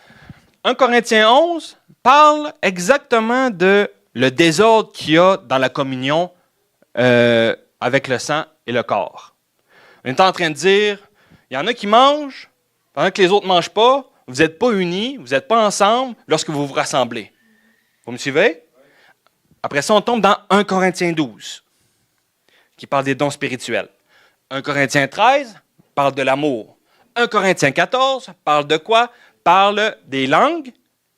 1 Corinthiens 11 parle exactement de le désordre qu'il y a dans la communion avec le sang et le corps. On est en train de dire, il y en a qui mangent, pendant que les autres ne mangent pas, vous n'êtes pas unis, vous n'êtes pas ensemble lorsque vous vous rassemblez. Vous me suivez? Après ça, on tombe dans 1 Corinthiens 12, qui parle des dons spirituels. 1 Corinthiens 13 parle de l'amour. 1 Corinthiens 14 parle de quoi? Parle des langues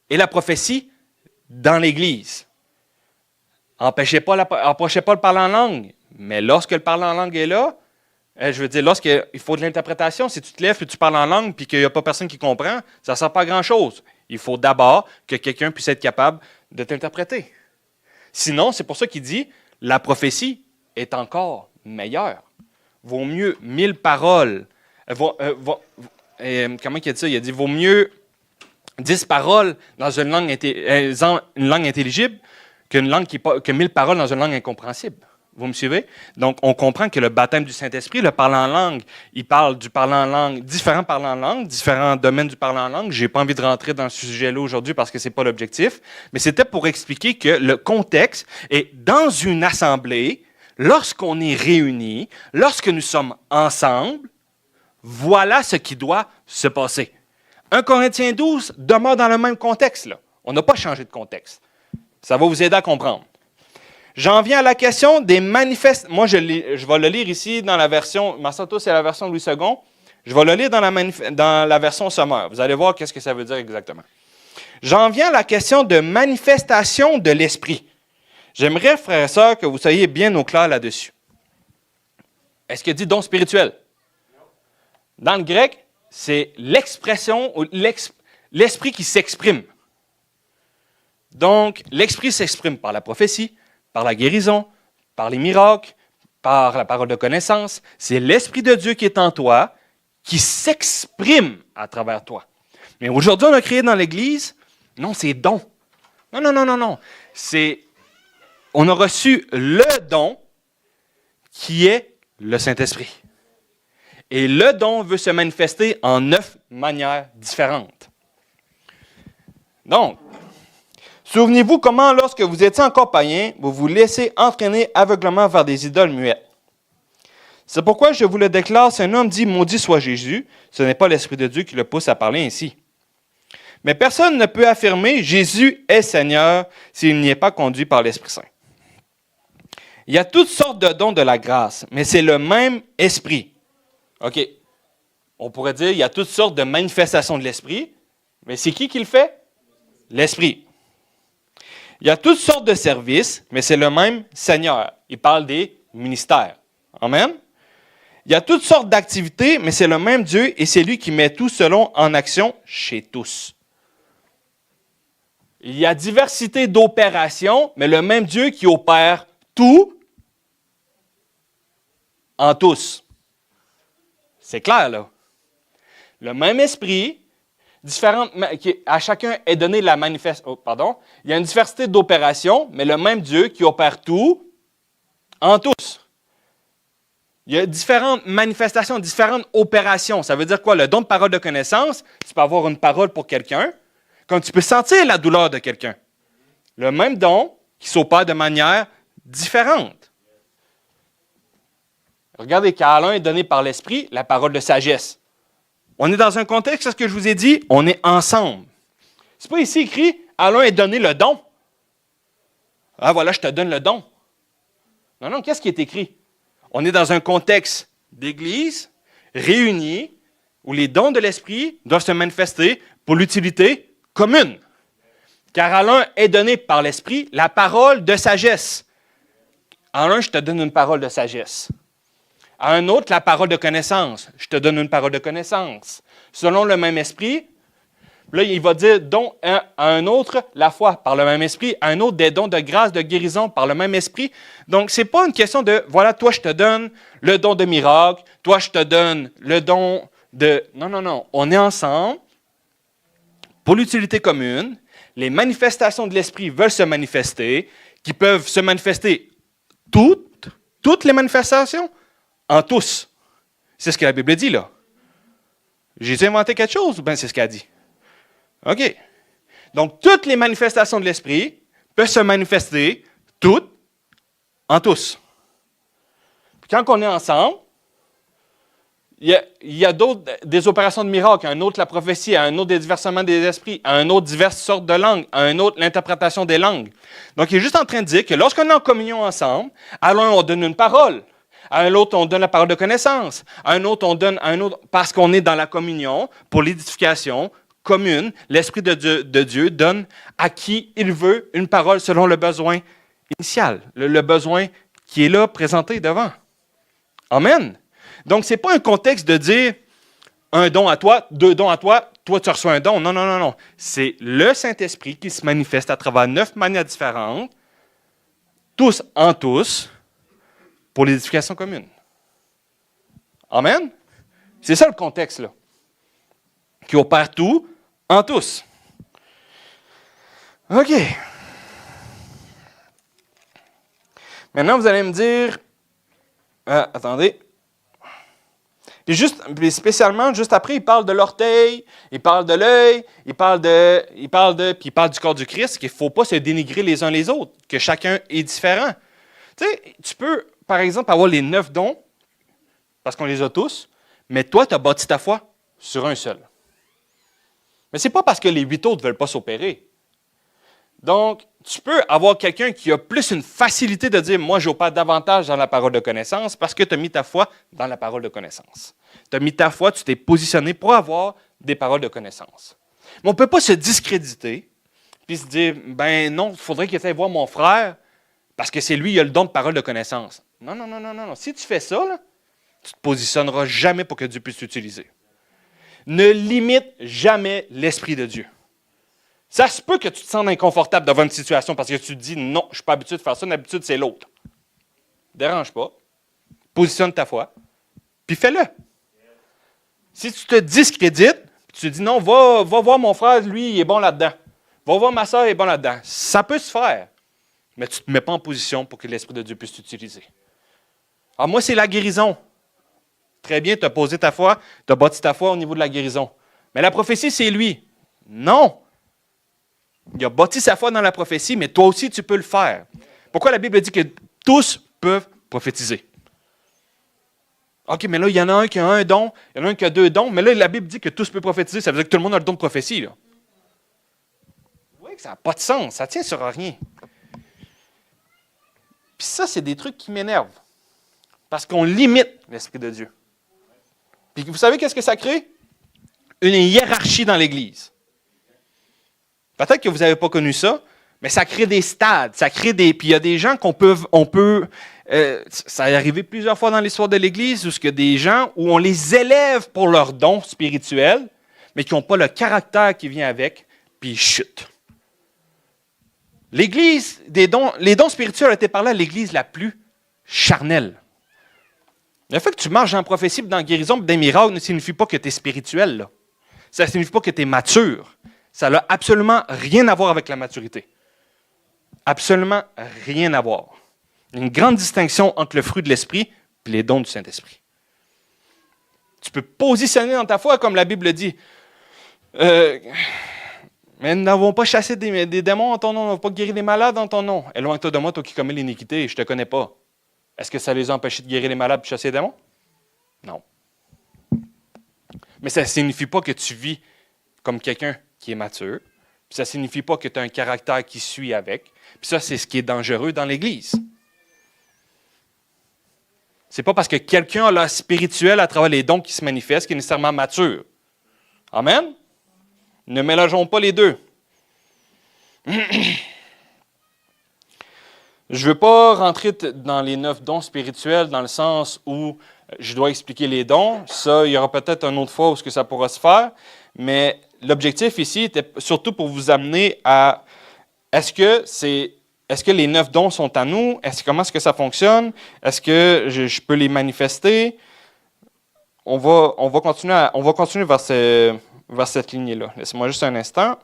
et la prophétie dans l'Église. Empêchez pas le parler en langue, mais lorsque le parler en langue est là, je veux dire, lorsqu'il faut de l'interprétation, si tu te lèves et tu parles en langue puis qu'il n'y a pas personne qui comprend, ça ne sert pas à grand-chose. Il faut d'abord que quelqu'un puisse être capable de t'interpréter. Sinon, c'est pour ça qu'il dit, la prophétie est encore meilleure. Vaut mieux 1000 paroles. Comment il a dit ça? Il a dit, vaut mieux 10 paroles dans une langue intelligible que 1000 paroles dans une langue incompréhensible. Vous me suivez? Donc, on comprend que le baptême du Saint-Esprit, le parler en langue, il parle du parler en langue, différents parlers en langue, différents domaines du parler en langue. Je n'ai pas envie de rentrer dans ce sujet-là aujourd'hui parce que ce n'est pas l'objectif, mais c'était pour expliquer que le contexte est dans une assemblée, lorsqu'on est réunis, lorsque nous sommes ensemble, voilà ce qui doit se passer. 1 Corinthiens 12 demeure dans le même contexte, là. On n'a pas changé de contexte. Ça va vous aider à comprendre. J'en viens à la question des manifestes. Moi, je vais le lire ici dans la version, Massato, c'est la version de Louis II. Je vais le lire dans la version sommaire. Vous allez voir qu'est-ce que ça veut dire exactement. J'en viens à la question de manifestation de l'esprit. J'aimerais, frères et sœurs, que vous soyez bien au clair là-dessus. Est-ce qu'il dit don spirituel? Dans le grec, c'est l'expression, l'esprit qui s'exprime. Donc, l'esprit s'exprime par la prophétie, par la guérison, par les miracles, par la parole de connaissance. C'est l'Esprit de Dieu qui est en toi, qui s'exprime à travers toi. Mais aujourd'hui, on a créé dans l'Église, non, c'est don. Non. On a reçu le don qui est le Saint-Esprit. Et le don veut se manifester en 9 manières différentes. Donc, souvenez-vous comment, lorsque vous étiez encore païen, vous vous laissez entraîner aveuglement vers des idoles muettes. C'est pourquoi je vous le déclare, si un homme dit « Maudit soit Jésus », ce n'est pas l'Esprit de Dieu qui le pousse à parler ainsi. Mais personne ne peut affirmer « Jésus est Seigneur » s'il n'y est pas conduit par l'Esprit Saint. Il y a toutes sortes de dons de la grâce, mais c'est le même Esprit. OK. On pourrait dire il y a toutes sortes de manifestations de l'Esprit, mais c'est qui le fait? L'Esprit. Il y a toutes sortes de services, mais c'est le même Seigneur. Il parle des ministères. Amen. Il y a toutes sortes d'activités, mais c'est le même Dieu et c'est lui qui met tout selon en action chez tous. Il y a diversité d'opérations, mais le même Dieu qui opère tout en tous. C'est clair, là. Le même esprit, à chacun est donné la manifestation. Il y a une diversité d'opérations, mais le même Dieu qui opère tout en tous. Il y a différentes manifestations, différentes opérations. Ça veut dire quoi? Le don de parole de connaissance, tu peux avoir une parole pour quelqu'un, comme tu peux sentir la douleur de quelqu'un. Le même don qui s'opère de manière différente. Regardez, qu'à l'un est donné par l'Esprit la parole de sagesse. On est dans un contexte, c'est ce que je vous ai dit, on est ensemble. Ce n'est pas ici écrit, à l'un est donné le don. Ah voilà, je te donne le don. Non, qu'est-ce qui est écrit? On est dans un contexte d'église réunie où les dons de l'Esprit doivent se manifester pour l'utilité commune. Car à l'un est donné par l'Esprit la parole de sagesse. À l'un, je te donne une parole de sagesse. À un autre, la parole de connaissance. Je te donne une parole de connaissance. Selon le même esprit, là, il va dire don à un autre la foi par le même esprit, à un autre des dons de grâce, de guérison par le même esprit. Donc, ce n'est pas une question de, voilà, toi, je te donne le don de miracle, toi, je te donne le don de... Non. On est ensemble pour l'utilité commune. Les manifestations de l'esprit veulent se manifester, qui peuvent se manifester toutes les manifestations, en tous. C'est ce que la Bible dit, là. J'ai inventé quelque chose ou bien c'est ce qu'elle dit? OK. Donc, toutes les manifestations de l'Esprit peuvent se manifester, toutes, en tous. Puis quand on est ensemble, il y a d'autres, des opérations de miracles, un autre la prophétie, un autre des diversements des esprits, un autre diverses sortes de langues, un autre l'interprétation des langues. Donc, il est juste en train de dire que lorsqu'on est en communion ensemble, à l'un, on donne une parole. À un autre, on donne la parole de connaissance. À un autre, on donne un autre, parce qu'on est dans la communion, pour l'édification commune, l'Esprit de Dieu donne à qui il veut une parole selon le besoin initial, le besoin qui est là, présenté devant. Amen. Donc, ce n'est pas un contexte de dire un don à toi, deux dons à toi, toi tu reçois un don. Non, non, non, non. C'est le Saint-Esprit qui se manifeste à travers 9 manières différentes, tous en tous, pour l'édification commune. Amen. C'est ça le contexte, là. Qui opère tout, en tous. OK. Maintenant, vous allez me dire, attendez. Puis spécialement, juste après, il parle de l'orteil, il parle de l'œil, puis il parle du corps du Christ, qu'il ne faut pas se dénigrer les uns les autres, que chacun est différent. Tu sais, tu peux, par exemple, avoir les 9 dons, parce qu'on les a tous, mais toi, tu as bâti ta foi sur un seul. Mais ce n'est pas parce que les 8 autres ne veulent pas s'opérer. Donc, tu peux avoir quelqu'un qui a plus une facilité de dire « Moi, j'opère davantage dans la parole de connaissance » parce que tu as mis ta foi dans la parole de connaissance. Tu as mis ta foi, tu t'es positionné pour avoir des paroles de connaissance. Mais on ne peut pas se discréditer puis se dire « Ben non, il faudrait qu'il aille voir mon frère parce que c'est lui qui a le don de parole de connaissance. » Non, non, non, non, non. Si tu fais ça, là, tu ne te positionneras jamais pour que Dieu puisse t'utiliser. Ne limite jamais l'Esprit de Dieu. Ça se peut que tu te sentes inconfortable devant une situation parce que tu te dis « Non, je ne suis pas habitué de faire ça, l'habitude, c'est l'autre. » Dérange pas. Positionne ta foi, puis fais-le. Si tu te discrédites, puis tu te dis « Non, va voir mon frère, lui, il est bon là-dedans. Va voir ma soeur, il est bon là-dedans. » Ça peut se faire, mais tu ne te mets pas en position pour que l'Esprit de Dieu puisse t'utiliser. Alors moi, c'est la guérison. Très bien, tu as posé ta foi, tu as bâti ta foi au niveau de la guérison. Mais la prophétie, c'est lui. Non. Il a bâti sa foi dans la prophétie, mais toi aussi, tu peux le faire. Pourquoi la Bible dit que tous peuvent prophétiser? OK, mais là, il y en a un qui a un don, il y en a un qui a 2 dons, mais là, la Bible dit que tous peuvent prophétiser. Ça veut dire que tout le monde a le don de prophétie, là. Vous voyez que ça n'a pas de sens, ça tient sur rien. Puis ça, c'est des trucs qui m'énervent. Parce qu'on limite l'Esprit de Dieu. Puis vous savez qu'est-ce que ça crée? Une hiérarchie dans l'Église. Peut-être que vous n'avez pas connu ça, mais ça crée des stades, ça crée des... Puis il y a des gens ça est arrivé plusieurs fois dans l'histoire de l'Église, où il y a des gens où on les élève pour leurs dons spirituels, mais qui n'ont pas le caractère qui vient avec, puis ils chutent. L'Église, les dons spirituels ont été parlés à l'Église la plus charnelle. Le fait que tu marches dans la prophétie, dans la guérison, dans les miracles, ne signifie pas que tu es spirituel. Là. Ça ne signifie pas que tu es mature. Ça n'a absolument rien à voir avec la maturité. Absolument rien à voir. Il y a une grande distinction entre le fruit de l'Esprit et les dons du Saint-Esprit. Tu peux positionner dans ta foi, comme la Bible dit. Mais nous n'avons pas chassé des démons en ton nom, nous n'avons pas guéri des malades en ton nom. Éloigne-toi de moi, toi qui commets l'iniquité, je ne te connais pas. Est-ce que ça les a empêchés de guérir les malades et de chasser les démons? Non. Mais ça ne signifie pas que tu vis comme quelqu'un qui est mature. Puis ça ne signifie pas que tu as un caractère qui suit avec. Puis ça, c'est ce qui est dangereux dans l'Église. Ce n'est pas parce que quelqu'un a l'air spirituel à travers les dons qui se manifestent qu'il est nécessairement mature. Amen? Ne mélangeons pas les deux. Je ne veux pas rentrer dans les 9 dons spirituels dans le sens où je dois expliquer les dons. Ça, il y aura peut-être une autre fois où ça pourra se faire. Mais l'objectif ici était surtout pour vous amener à est-ce que les 9 dons sont à nous? Comment est-ce que ça fonctionne? Est-ce que je peux les manifester? On va continuer vers cette lignée-là. Laissez-moi juste un instant.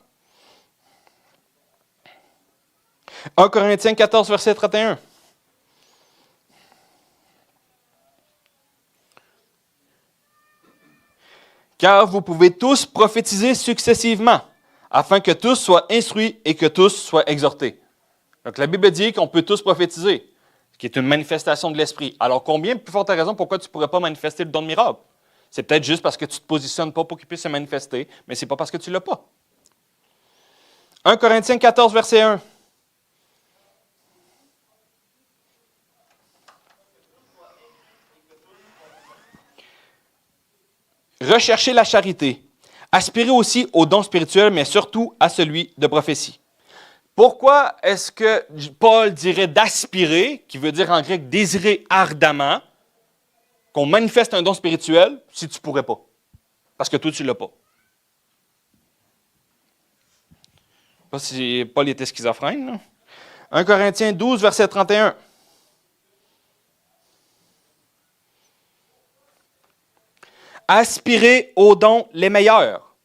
1 Corinthiens 14, verset 31. Car vous pouvez tous prophétiser successivement, afin que tous soient instruits et que tous soient exhortés. Donc la Bible dit qu'on peut tous prophétiser, ce qui est une manifestation de l'Esprit. Alors combien de plus forte raison pourquoi tu ne pourrais pas manifester le don de miracle? C'est peut-être juste parce que tu ne te positionnes pas pour qu'il puisse se manifester, mais ce n'est pas parce que tu ne l'as pas. 1 Corinthiens 14, verset 1. Recherchez la charité. Aspirez aussi au don spirituel, mais surtout à celui de prophétie. Pourquoi est-ce que Paul dirait d'aspirer, qui veut dire en grec désirer ardemment, qu'on manifeste un don spirituel si tu ne pourrais pas? Parce que toi, tu ne l'as pas. Je ne sais pas si Paul était schizophrène. Là. 1 Corinthiens 12, verset 31. Aspirez aux dons les meilleurs.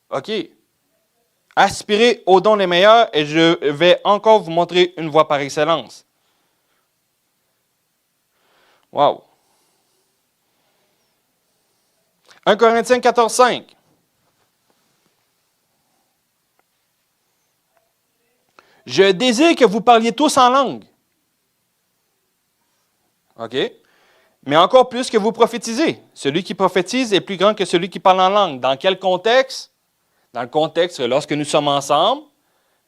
OK. Aspirez aux dons les meilleurs et je vais encore vous montrer une voie par excellence. Wow. 1 Corinthiens 14, 5. Je désire que vous parliez tous en langue. OK? Mais encore plus que vous prophétisez. Celui qui prophétise est plus grand que celui qui parle en langue. Dans quel contexte? Dans le contexte que lorsque nous sommes ensemble,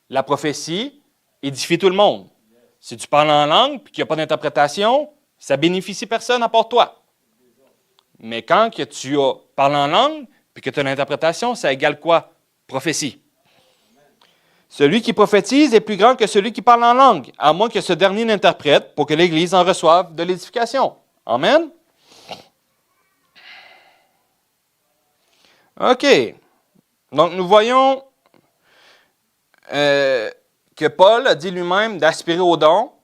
la prophétie édifie tout le monde. Si tu parles en langue et qu'il n'y a pas d'interprétation, ça bénéficie personne à part toi. Mais quand que tu parles en langue et que tu as l'interprétation, ça égale quoi? Prophétie. Celui qui prophétise est plus grand que celui qui parle en langue, à moins que ce dernier n'interprète pour que l'Église en reçoive de l'édification. Amen? OK. Donc, nous voyons que Paul a dit lui-même d'aspirer aux dons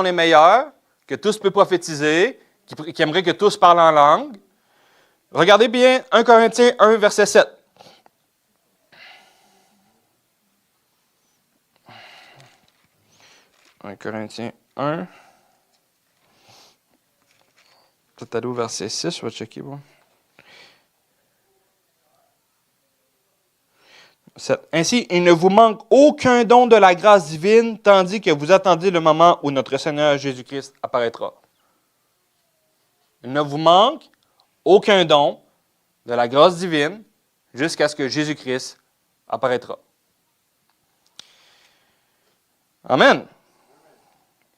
les meilleurs, que tous peuvent prophétiser, qu'il aimerait que tous parlent en langue. Regardez bien 1 Corinthiens 1, verset 7. 1 Corinthiens 1. Peut-être aller au verset 6, je vais checker. Bon. 7. Ainsi, il ne vous manque aucun don de la grâce divine, tandis que vous attendez le moment où notre Seigneur Jésus-Christ apparaîtra. Il ne vous manque aucun don de la grâce divine jusqu'à ce que Jésus-Christ apparaîtra. Amen.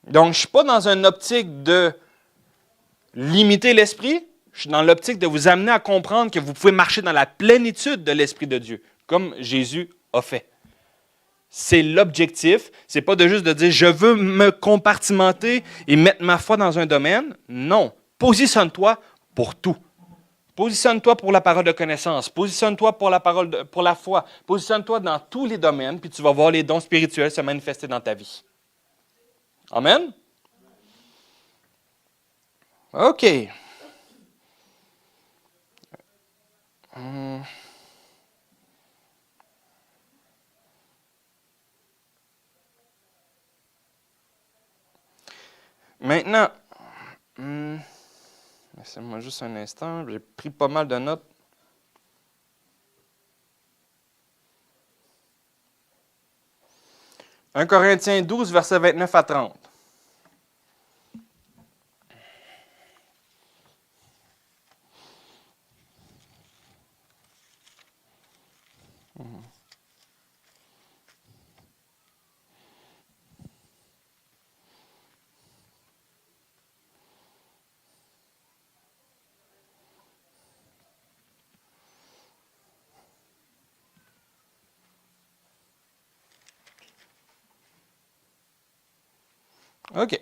Donc, je ne suis pas dans une optique de limiter l'esprit, je suis dans l'optique de vous amener à comprendre que vous pouvez marcher dans la plénitude de l'Esprit de Dieu, comme Jésus a fait. C'est l'objectif, ce n'est pas de juste de dire « je veux me compartimenter et mettre ma foi dans un domaine ». Non, positionne-toi pour tout. Positionne-toi pour la parole de connaissance, positionne-toi pour pour la foi, positionne-toi dans tous les domaines, puis tu vas voir les dons spirituels se manifester dans ta vie. Amen? OK. Maintenant, laissez-moi juste un instant, j'ai pris pas mal de notes. « 1 Corinthiens 12, versets 29 à 30. OK.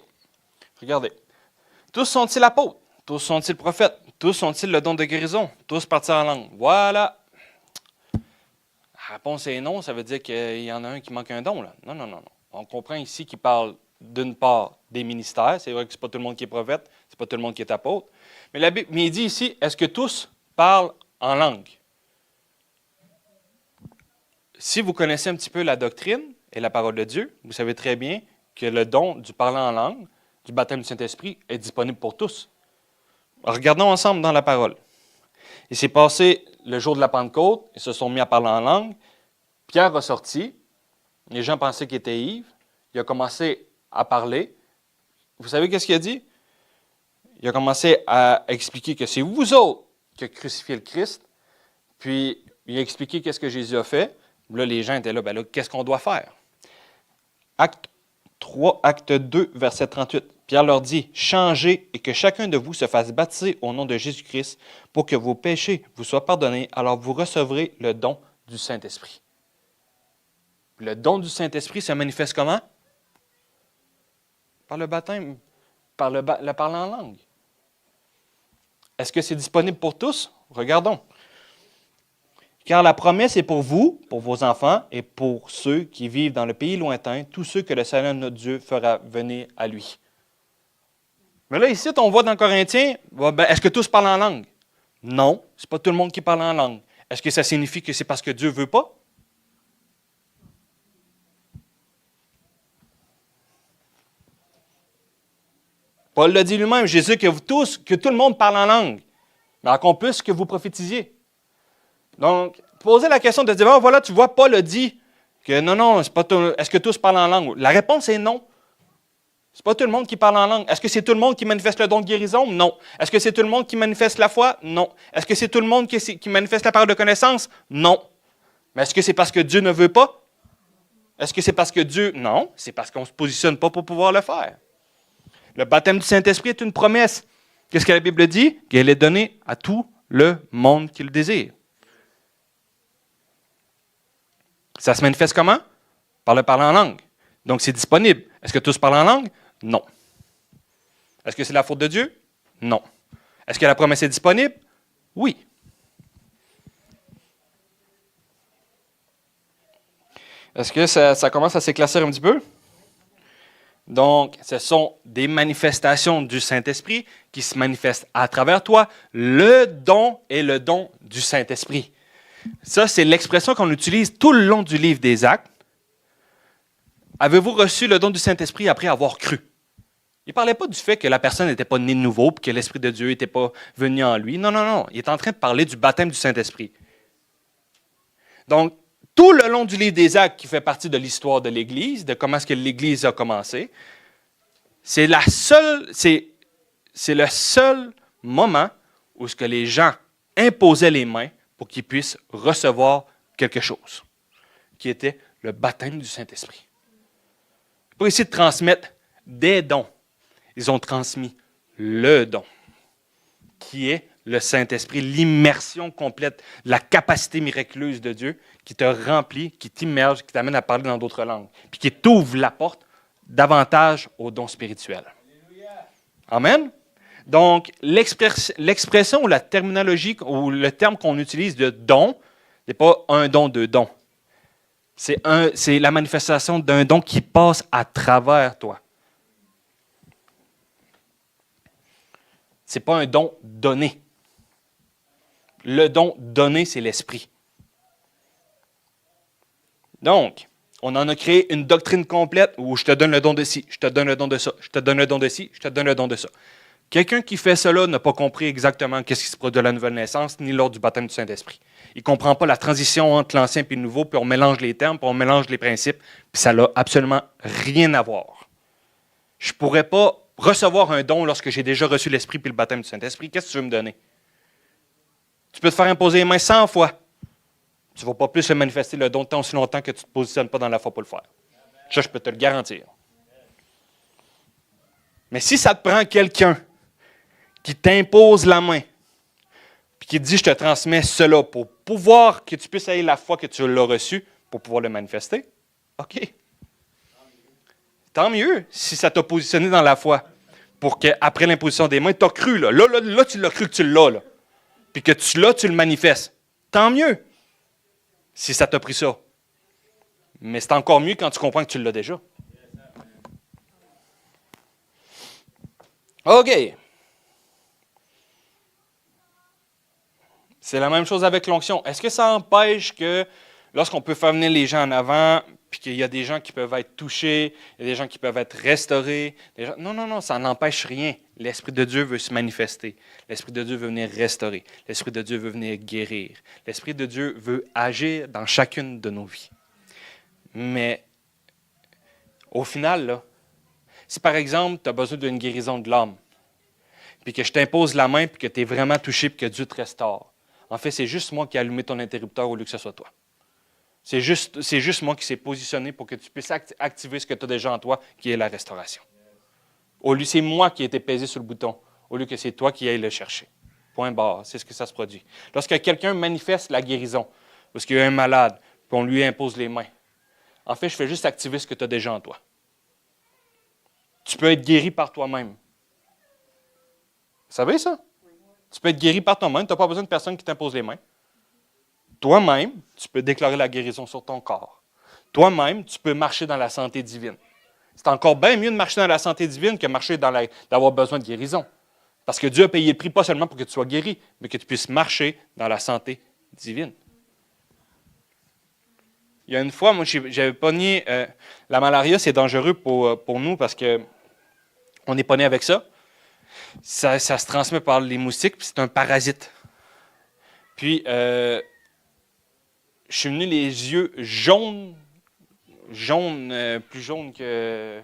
Regardez. Tous sont-ils apôtres? Tous sont-ils prophètes? Tous sont-ils le don de guérison? Tous partir en langue? Voilà. La réponse est non, ça veut dire qu'il y en a un qui manque un don. Là. Non, non, non, non. On comprend ici qu'il parle d'une part des ministères. C'est vrai que ce n'est pas tout le monde qui est prophète, ce n'est pas tout le monde qui est apôtre. Mais il dit ici, est-ce que tous parlent en langue? Si vous connaissez un petit peu la doctrine et la parole de Dieu, vous savez très bien que le don du parler en langue, du baptême du Saint-Esprit, est disponible pour tous. Regardons ensemble dans la parole. Il s'est passé le jour de la Pentecôte, ils se sont mis à parler en langue. Pierre a sorti, les gens pensaient qu'il était ivre, il a commencé à parler. Vous savez qu'est-ce qu'il a dit? il a commencé à expliquer que c'est vous autres qui avez crucifié le Christ. Puis, il a expliqué qu'est-ce que Jésus a fait. Là, les gens étaient là, ben là, qu'est-ce qu'on doit faire? Acte 3, acte 2, verset 38. Pierre leur dit, « Changez et que chacun de vous se fasse baptiser au nom de Jésus-Christ pour que vos péchés vous soient pardonnés, alors vous recevrez le don du Saint-Esprit. » Le don du Saint-Esprit se manifeste comment? Par le baptême, par le parler en langue. Est-ce que c'est disponible pour tous? Regardons. Car la promesse est pour vous, pour vos enfants et pour ceux qui vivent dans le pays lointain, tous ceux que le Seigneur notre Dieu fera venir à lui. Mais là, ici, on voit dans Corinthiens, est-ce que tous parlent en langue? Non, ce n'est pas tout le monde qui parle en langue. Est-ce que ça signifie que c'est parce que Dieu ne veut pas? Paul l'a dit lui-même, Jésus, que tout le monde parle en langue, mais encore plus que vous prophétisiez. Donc, poser la question de dire, voilà, tu vois, Paul a dit que non, c'est pas tout, est-ce que tous parlent en langue? La réponse est non. C'est pas tout le monde qui parle en langue. Est-ce que c'est tout le monde qui manifeste le don de guérison? Non. Est-ce que c'est tout le monde qui manifeste la foi? Non. Est-ce que c'est tout le monde qui manifeste la parole de connaissance? Non. Mais est-ce que c'est parce que Dieu ne veut pas? Est-ce que c'est parce que Dieu... Non, c'est parce qu'on ne se positionne pas pour pouvoir le faire. Le baptême du Saint-Esprit est une promesse. Qu'est-ce que la Bible dit? Qu'elle est donnée à tout le monde qui le désire. Ça se manifeste comment? Par le parler en langue. Donc, c'est disponible. Est-ce que tous parlent en langue? Non. Est-ce que c'est la faute de Dieu? Non. Est-ce que la promesse est disponible? Oui. Est-ce que ça commence à s'éclaircir un petit peu? Donc, ce sont des manifestations du Saint-Esprit qui se manifestent à travers toi. Le don est le don du Saint-Esprit. Ça, c'est l'expression qu'on utilise tout le long du livre des Actes. Avez-vous reçu le don du Saint-Esprit après avoir cru? Il ne parlait pas du fait que la personne n'était pas née de nouveau et que l'Esprit de Dieu n'était pas venu en lui. Non. Il est en train de parler du baptême du Saint-Esprit. Donc, tout le long du livre des Actes, qui fait partie de l'histoire de l'Église, de comment est-ce que l'Église a commencé, c'est le seul moment où ce que les gens imposaient les mains pour qu'ils puissent recevoir quelque chose, qui était le baptême du Saint-Esprit. Pour essayer de transmettre des dons, ils ont transmis le don, qui est le Saint-Esprit, l'immersion complète, la capacité miraculeuse de Dieu qui te remplit, qui t'immerge, qui t'amène à parler dans d'autres langues, puis qui t'ouvre la porte davantage aux dons spirituels. Amen? Donc, l'expression ou la terminologie ou le terme qu'on utilise de don n'est pas un don de don. C'est la manifestation d'un don qui passe à travers toi. Ce n'est pas un don donné. Le don donné, c'est l'esprit. Donc, on en a créé une doctrine complète où je te donne le don de ci, je te donne le don de ça, je te donne le don de ci, je te donne le don de ça. Quelqu'un qui fait cela n'a pas compris exactement qu'est-ce qui se produit de la nouvelle naissance, ni lors du baptême du Saint-Esprit. Il ne comprend pas la transition entre l'ancien et le nouveau, puis on mélange les termes, puis on mélange les principes, puis ça n'a absolument rien à voir. Je ne pourrais pas recevoir un don lorsque j'ai déjà reçu l'Esprit puis le baptême du Saint-Esprit. Qu'est-ce que tu veux me donner? Tu peux te faire imposer les mains 100 fois. Tu ne vas pas plus se manifester le don tant aussi longtemps que tu ne te positionnes pas dans la foi pour le faire. Ça, je peux te le garantir. Mais si ça te prend quelqu'un qui t'impose la main, puis qui te dit, je te transmets cela pour pouvoir que tu puisses aller la foi que tu l'as reçu pour pouvoir le manifester, OK. Tant mieux si ça t'a positionné dans la foi pour qu'après l'imposition des mains, tu as cru. Là, tu l'as cru que tu l'as. Là. Puis que tu l'as, tu le manifestes. Tant mieux si ça t'a pris ça. Mais c'est encore mieux quand tu comprends que tu l'as déjà. OK. C'est la même chose avec l'onction. Est-ce que ça empêche que lorsqu'on peut faire venir les gens en avant, puis qu'il y a des gens qui peuvent être touchés, il y a des gens qui peuvent être restaurés? Non, ça n'empêche rien. L'Esprit de Dieu veut se manifester. L'Esprit de Dieu veut venir restaurer. L'Esprit de Dieu veut venir guérir. L'Esprit de Dieu veut agir dans chacune de nos vies. Mais au final, là, si par exemple, tu as besoin d'une guérison de l'âme, puis que je t'impose la main, puis que tu es vraiment touché, puis que Dieu te restaure. En fait, c'est juste moi qui ai allumé ton interrupteur au lieu que ce soit toi. C'est juste moi qui s'est positionné pour que tu puisses activer ce que tu as déjà en toi, qui est la restauration. C'est moi qui ai été pesé sur le bouton, au lieu que c'est toi qui ailles le chercher. Point barre, c'est ce que ça se produit. Lorsque quelqu'un manifeste la guérison, parce qu'il y a un malade, puis on lui impose les mains, en fait, je fais juste activer ce que tu as déjà en toi. Tu peux être guéri par toi-même. Vous savez ça? Tu peux être guéri par toi-même, tu n'as pas besoin de personne qui t'impose les mains. Toi-même, tu peux déclarer la guérison sur ton corps. Toi-même, tu peux marcher dans la santé divine. C'est encore bien mieux de marcher dans la santé divine que marcher d'avoir besoin de guérison. Parce que Dieu a payé le prix pas seulement pour que tu sois guéri, mais que tu puisses marcher dans la santé divine. Il y a une fois, moi, j'avais pogné... la malaria, c'est dangereux pour nous parce qu'on est pogné avec ça. Ça se transmet par les moustiques, puis c'est un parasite. Puis, je suis venu les yeux jaunes, plus jaunes que...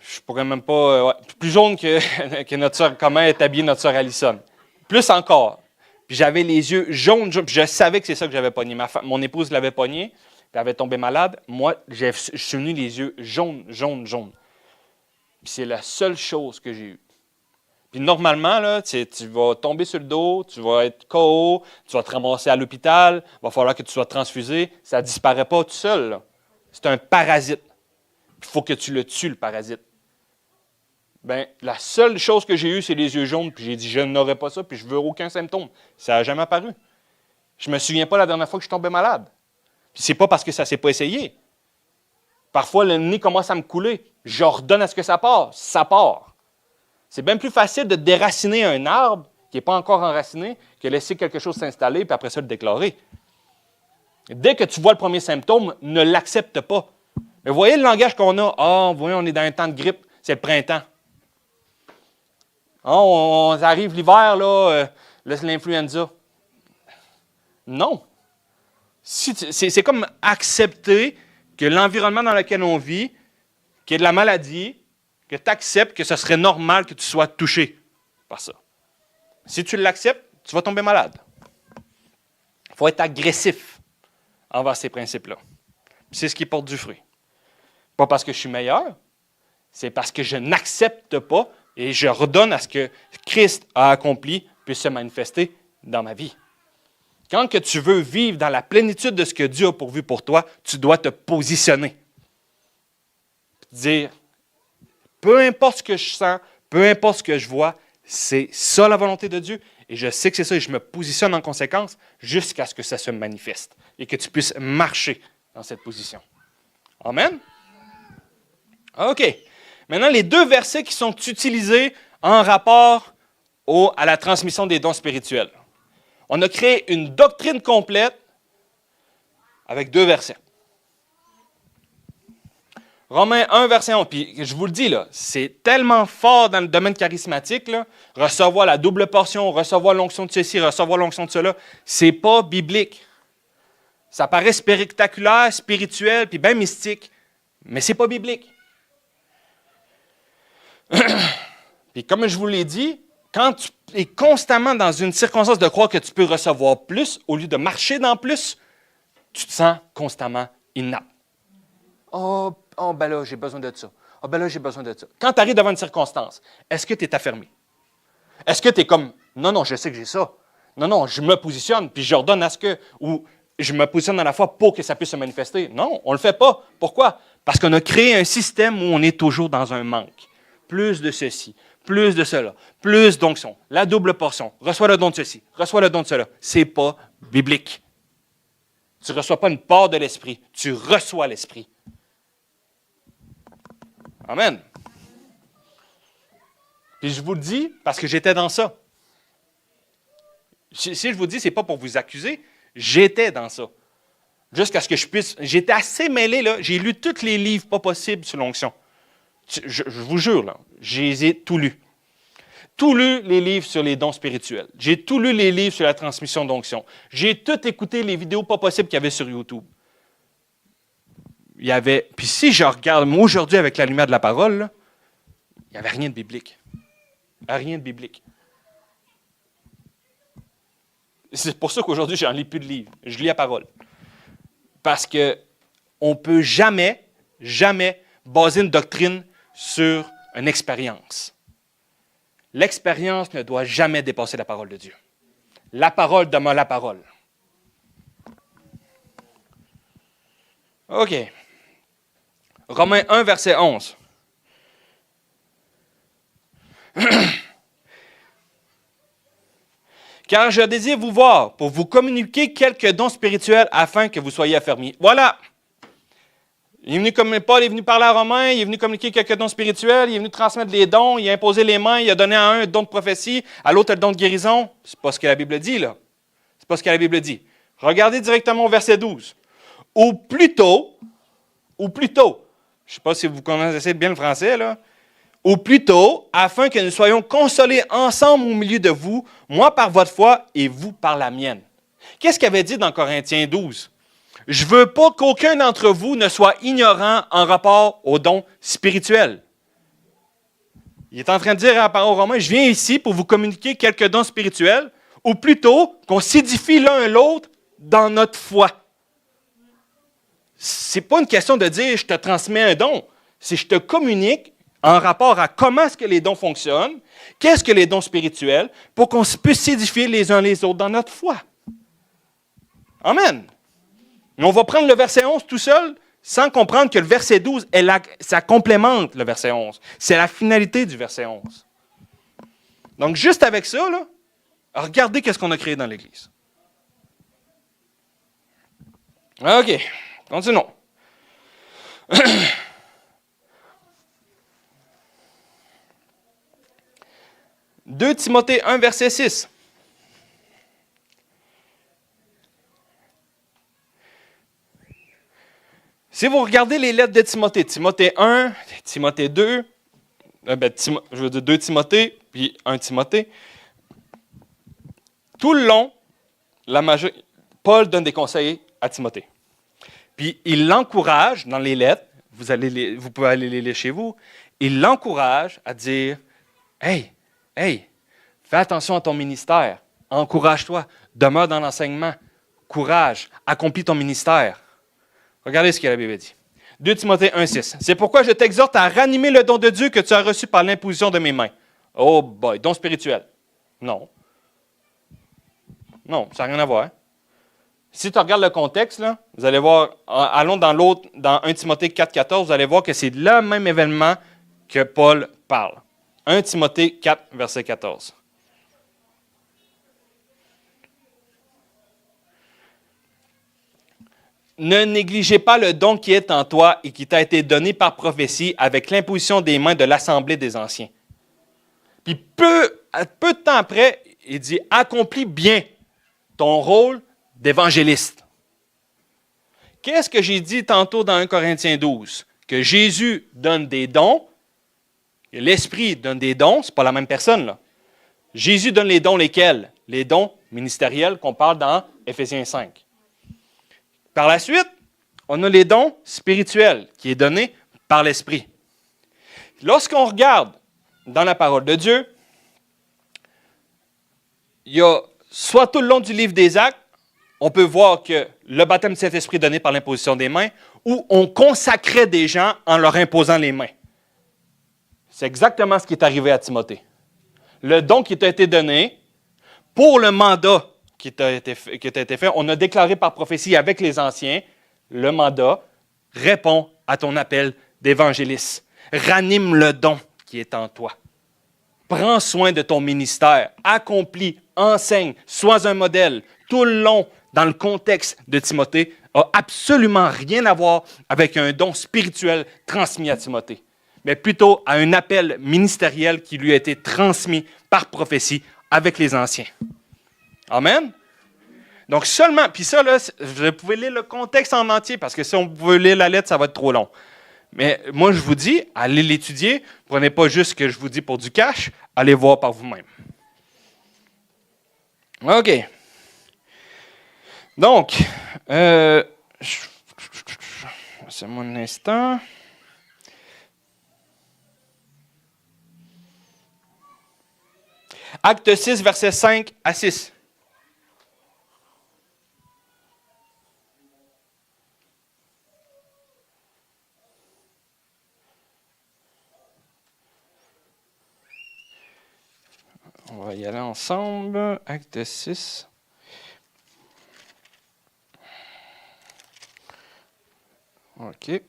Je pourrais même pas... plus jaune que notre sœur, comment est habillée notre sœur Alison. Plus encore. Puis j'avais les yeux jaunes, puis je savais que c'est ça que j'avais pogné. Mon épouse l'avait pogné, puis elle avait tombé malade. Moi, je suis venu les yeux jaunes. Puis c'est la seule chose que j'ai eue. Puis normalement, là, tu vas tomber sur le dos, tu vas être KO, tu vas te ramasser à l'hôpital, il va falloir que tu sois transfusé. Ça ne disparaît pas tout seul, là. C'est un parasite. Il faut que tu le tues, le parasite. Bien, la seule chose que j'ai eue, c'est les yeux jaunes, puis j'ai dit, je n'aurai pas ça, puis je ne veux aucun symptôme. Ça n'a jamais apparu. Je ne me souviens pas la dernière fois que je suis tombé malade. Puis c'est pas parce que ça ne s'est pas essayé. Parfois, le nez commence à me couler. J'ordonne à ce que ça part. Ça part. C'est bien plus facile de déraciner un arbre qui n'est pas encore enraciné que laisser quelque chose s'installer, puis après ça, le déclarer. Dès que tu vois le premier symptôme, ne l'accepte pas. Mais voyez le langage qu'on a. Ah, voyez, on est dans un temps de grippe. C'est le printemps. Ah, on arrive l'hiver, là, l'influenza. Non. C'est comme accepter que l'environnement dans lequel on vit, qu'il y ait de la maladie, que tu acceptes que ce serait normal que tu sois touché par ça. Si tu l'acceptes, tu vas tomber malade. Il faut être agressif envers ces principes-là. C'est ce qui porte du fruit. Pas parce que je suis meilleur, c'est parce que je n'accepte pas et je redonne à ce que Christ a accompli puisse se manifester dans ma vie. Quand que tu veux vivre dans la plénitude de ce que Dieu a pourvu pour toi, tu dois te positionner. Dire, peu importe ce que je sens, peu importe ce que je vois, c'est ça la volonté de Dieu. Et je sais que c'est ça et je me positionne en conséquence jusqu'à ce que ça se manifeste et que tu puisses marcher dans cette position. Amen? OK. Maintenant, les deux versets qui sont utilisés en rapport à la transmission des dons spirituels. On a créé une doctrine complète avec deux versets. Romains 1, verset 11. Puis je vous le dis, là, c'est tellement fort dans le domaine charismatique, là, recevoir la double portion, recevoir l'onction de ceci, recevoir l'onction de cela, c'est pas biblique. Ça paraît spectaculaire, spirituel, puis bien mystique, mais c'est pas biblique. Puis comme je vous l'ai dit, quand tu es constamment dans une circonstance de croire que tu peux recevoir plus, au lieu de marcher dans plus, tu te sens constamment inapte. Oh, ben là, j'ai besoin de ça. Oh, ben là, j'ai besoin de ça. Quand tu arrives devant une circonstance, est-ce que tu es affermi? Est-ce que tu es comme, non, je sais que j'ai ça. Non, je me positionne, puis je redonne à ce que, ou je me positionne dans la foi pour que ça puisse se manifester. Non, on ne le fait pas. Pourquoi? Parce qu'on a créé un système où on est toujours dans un manque. Plus de ceci, plus de cela, plus d'onction, la double portion, reçois le don de ceci, reçois le don de cela. Ce n'est pas biblique. Tu ne reçois pas une part de l'Esprit, tu reçois l'Esprit. Amen. Puis je vous le dis parce que j'étais dans ça. Si je vous dis, ce n'est pas pour vous accuser, j'étais dans ça. Jusqu'à ce que je puisse... J'étais assez mêlé, là. J'ai lu tous les livres pas possibles sur l'onction. Je vous jure, là, je les ai tout lus. Tout lu les livres sur les dons spirituels. J'ai tout lu les livres sur la transmission d'onction. J'ai tout écouté les vidéos pas possibles qu'il y avait sur YouTube. Puis si je regarde, moi aujourd'hui avec la lumière de la parole, là, il n'y avait rien de biblique. à rien de biblique. C'est pour ça qu'aujourd'hui, j'en lis plus de livres. Je lis la parole. Parce qu'on ne peut jamais baser une doctrine sur une expérience. L'expérience ne doit jamais dépasser la parole de Dieu. La parole demeure la parole. OK. Romains 1, verset 11. Car je désire vous voir pour vous communiquer quelques dons spirituels afin que vous soyez affermis. Voilà. Paul est venu parler à Romains, il est venu communiquer quelques dons spirituels, il est venu transmettre les dons, il a imposé les mains, il a donné à un don de prophétie, à l'autre le don de guérison. C'est pas ce que la Bible dit, là. C'est pas ce que la Bible dit. Regardez directement au verset 12. Ou plutôt, je ne sais pas si vous connaissez bien le français, là. Ou plutôt, afin que nous soyons consolés ensemble au milieu de vous, moi par votre foi et vous par la mienne. Qu'est-ce qu'il avait dit dans Corinthiens 12? Je ne veux pas qu'aucun d'entre vous ne soit ignorant en rapport aux dons spirituels. Il est en train de dire à la parole aux Romains, je viens ici pour vous communiquer quelques dons spirituels, ou plutôt qu'on s'édifie l'un et l'autre dans notre foi. Ce n'est pas une question de dire je te transmets un don, c'est je te communique en rapport à comment est-ce que les dons fonctionnent, qu'est-ce que les dons spirituels, pour qu'on puisse s'édifier les uns les autres dans notre foi. Amen. Mais on va prendre le verset 11 tout seul, sans comprendre que le verset 12, ça complémente le verset 11. C'est la finalité du verset 11. Donc, juste avec ça, là, regardez qu'est-ce qu'on a créé dans l'Église. OK, continuons. 2 Timothée 1, verset 6. Si vous regardez les lettres de Timothée, Timothée 1, Timothée 2, je veux dire 2 Timothée, puis 1 Timothée, tout le long, Paul donne des conseils à Timothée. Puis il l'encourage dans les lettres, vous pouvez aller les lire chez vous, il l'encourage à dire « Hey, fais attention à ton ministère, encourage-toi, demeure dans l'enseignement, courage, accomplis ton ministère. » Regardez ce que la Bible dit. 2 Timothée 1, 6. C'est pourquoi je t'exhorte à ranimer le don de Dieu que tu as reçu par l'imposition de mes mains. Oh boy, don spirituel. Non. Non, ça n'a rien à voir. Si tu regardes le contexte, là, vous allez voir, allons dans 1 Timothée 4, 14, vous allez voir que c'est le même événement que Paul parle. 1 Timothée 4, verset 14. Ne négligez pas le don qui est en toi et qui t'a été donné par prophétie avec l'imposition des mains de l'Assemblée des anciens. Puis peu de temps après, il dit « Accomplis bien ton rôle d'évangéliste. » Qu'est-ce que j'ai dit tantôt dans 1 Corinthiens 12? Que Jésus donne des dons, et l'Esprit donne des dons, ce n'est pas la même personne, là. Jésus donne les dons lesquels? Les dons ministériels qu'on parle dans Éphésiens 5. Par la suite, on a les dons spirituels qui est donné par l'Esprit. Lorsqu'on regarde dans la parole de Dieu, il y a soit tout le long du livre des Actes, on peut voir que le baptême du Saint-Esprit est donné par l'imposition des mains, ou on consacrait des gens en leur imposant les mains. C'est exactement ce qui est arrivé à Timothée. Le don qui t'a été donné pour le mandat qui t'a été fait, on a déclaré par prophétie avec les anciens, le mandat répond à ton appel d'évangéliste. Ranime le don qui est en toi. Prends soin de ton ministère, accomplis, enseigne, sois un modèle. Tout le long, dans le contexte de Timothée, n'a absolument rien à voir avec un don spirituel transmis à Timothée, mais plutôt à un appel ministériel qui lui a été transmis par prophétie avec les anciens. Amen? Donc seulement, puis ça, là, vous pouvez lire le contexte en entier, parce que si on veut lire la lettre, ça va être trop long. Mais moi, je vous dis, allez l'étudier. Prenez pas juste ce que je vous dis pour du cash, allez voir par vous-même. OK. Donc, c'est mon instant. Acte 6, versets 5 à 6. On va y aller ensemble. Acte 6. OK.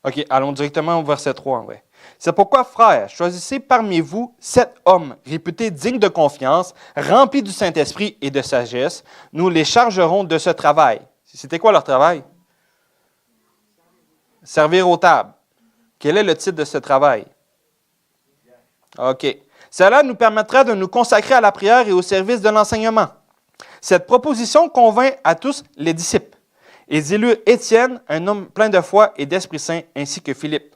OK, allons directement au verset 3 en vrai. C'est pourquoi, frères, choisissez parmi vous 7 hommes réputés dignes de confiance, remplis du Saint-Esprit et de sagesse. Nous les chargerons de ce travail. C'était quoi leur travail? Servir aux tables. Quel est le titre de ce travail? OK. Cela nous permettra de nous consacrer à la prière et au service de l'enseignement. Cette proposition convainc à tous les disciples. Ils élurent Étienne, un homme plein de foi et d'Esprit Saint, ainsi que Philippe.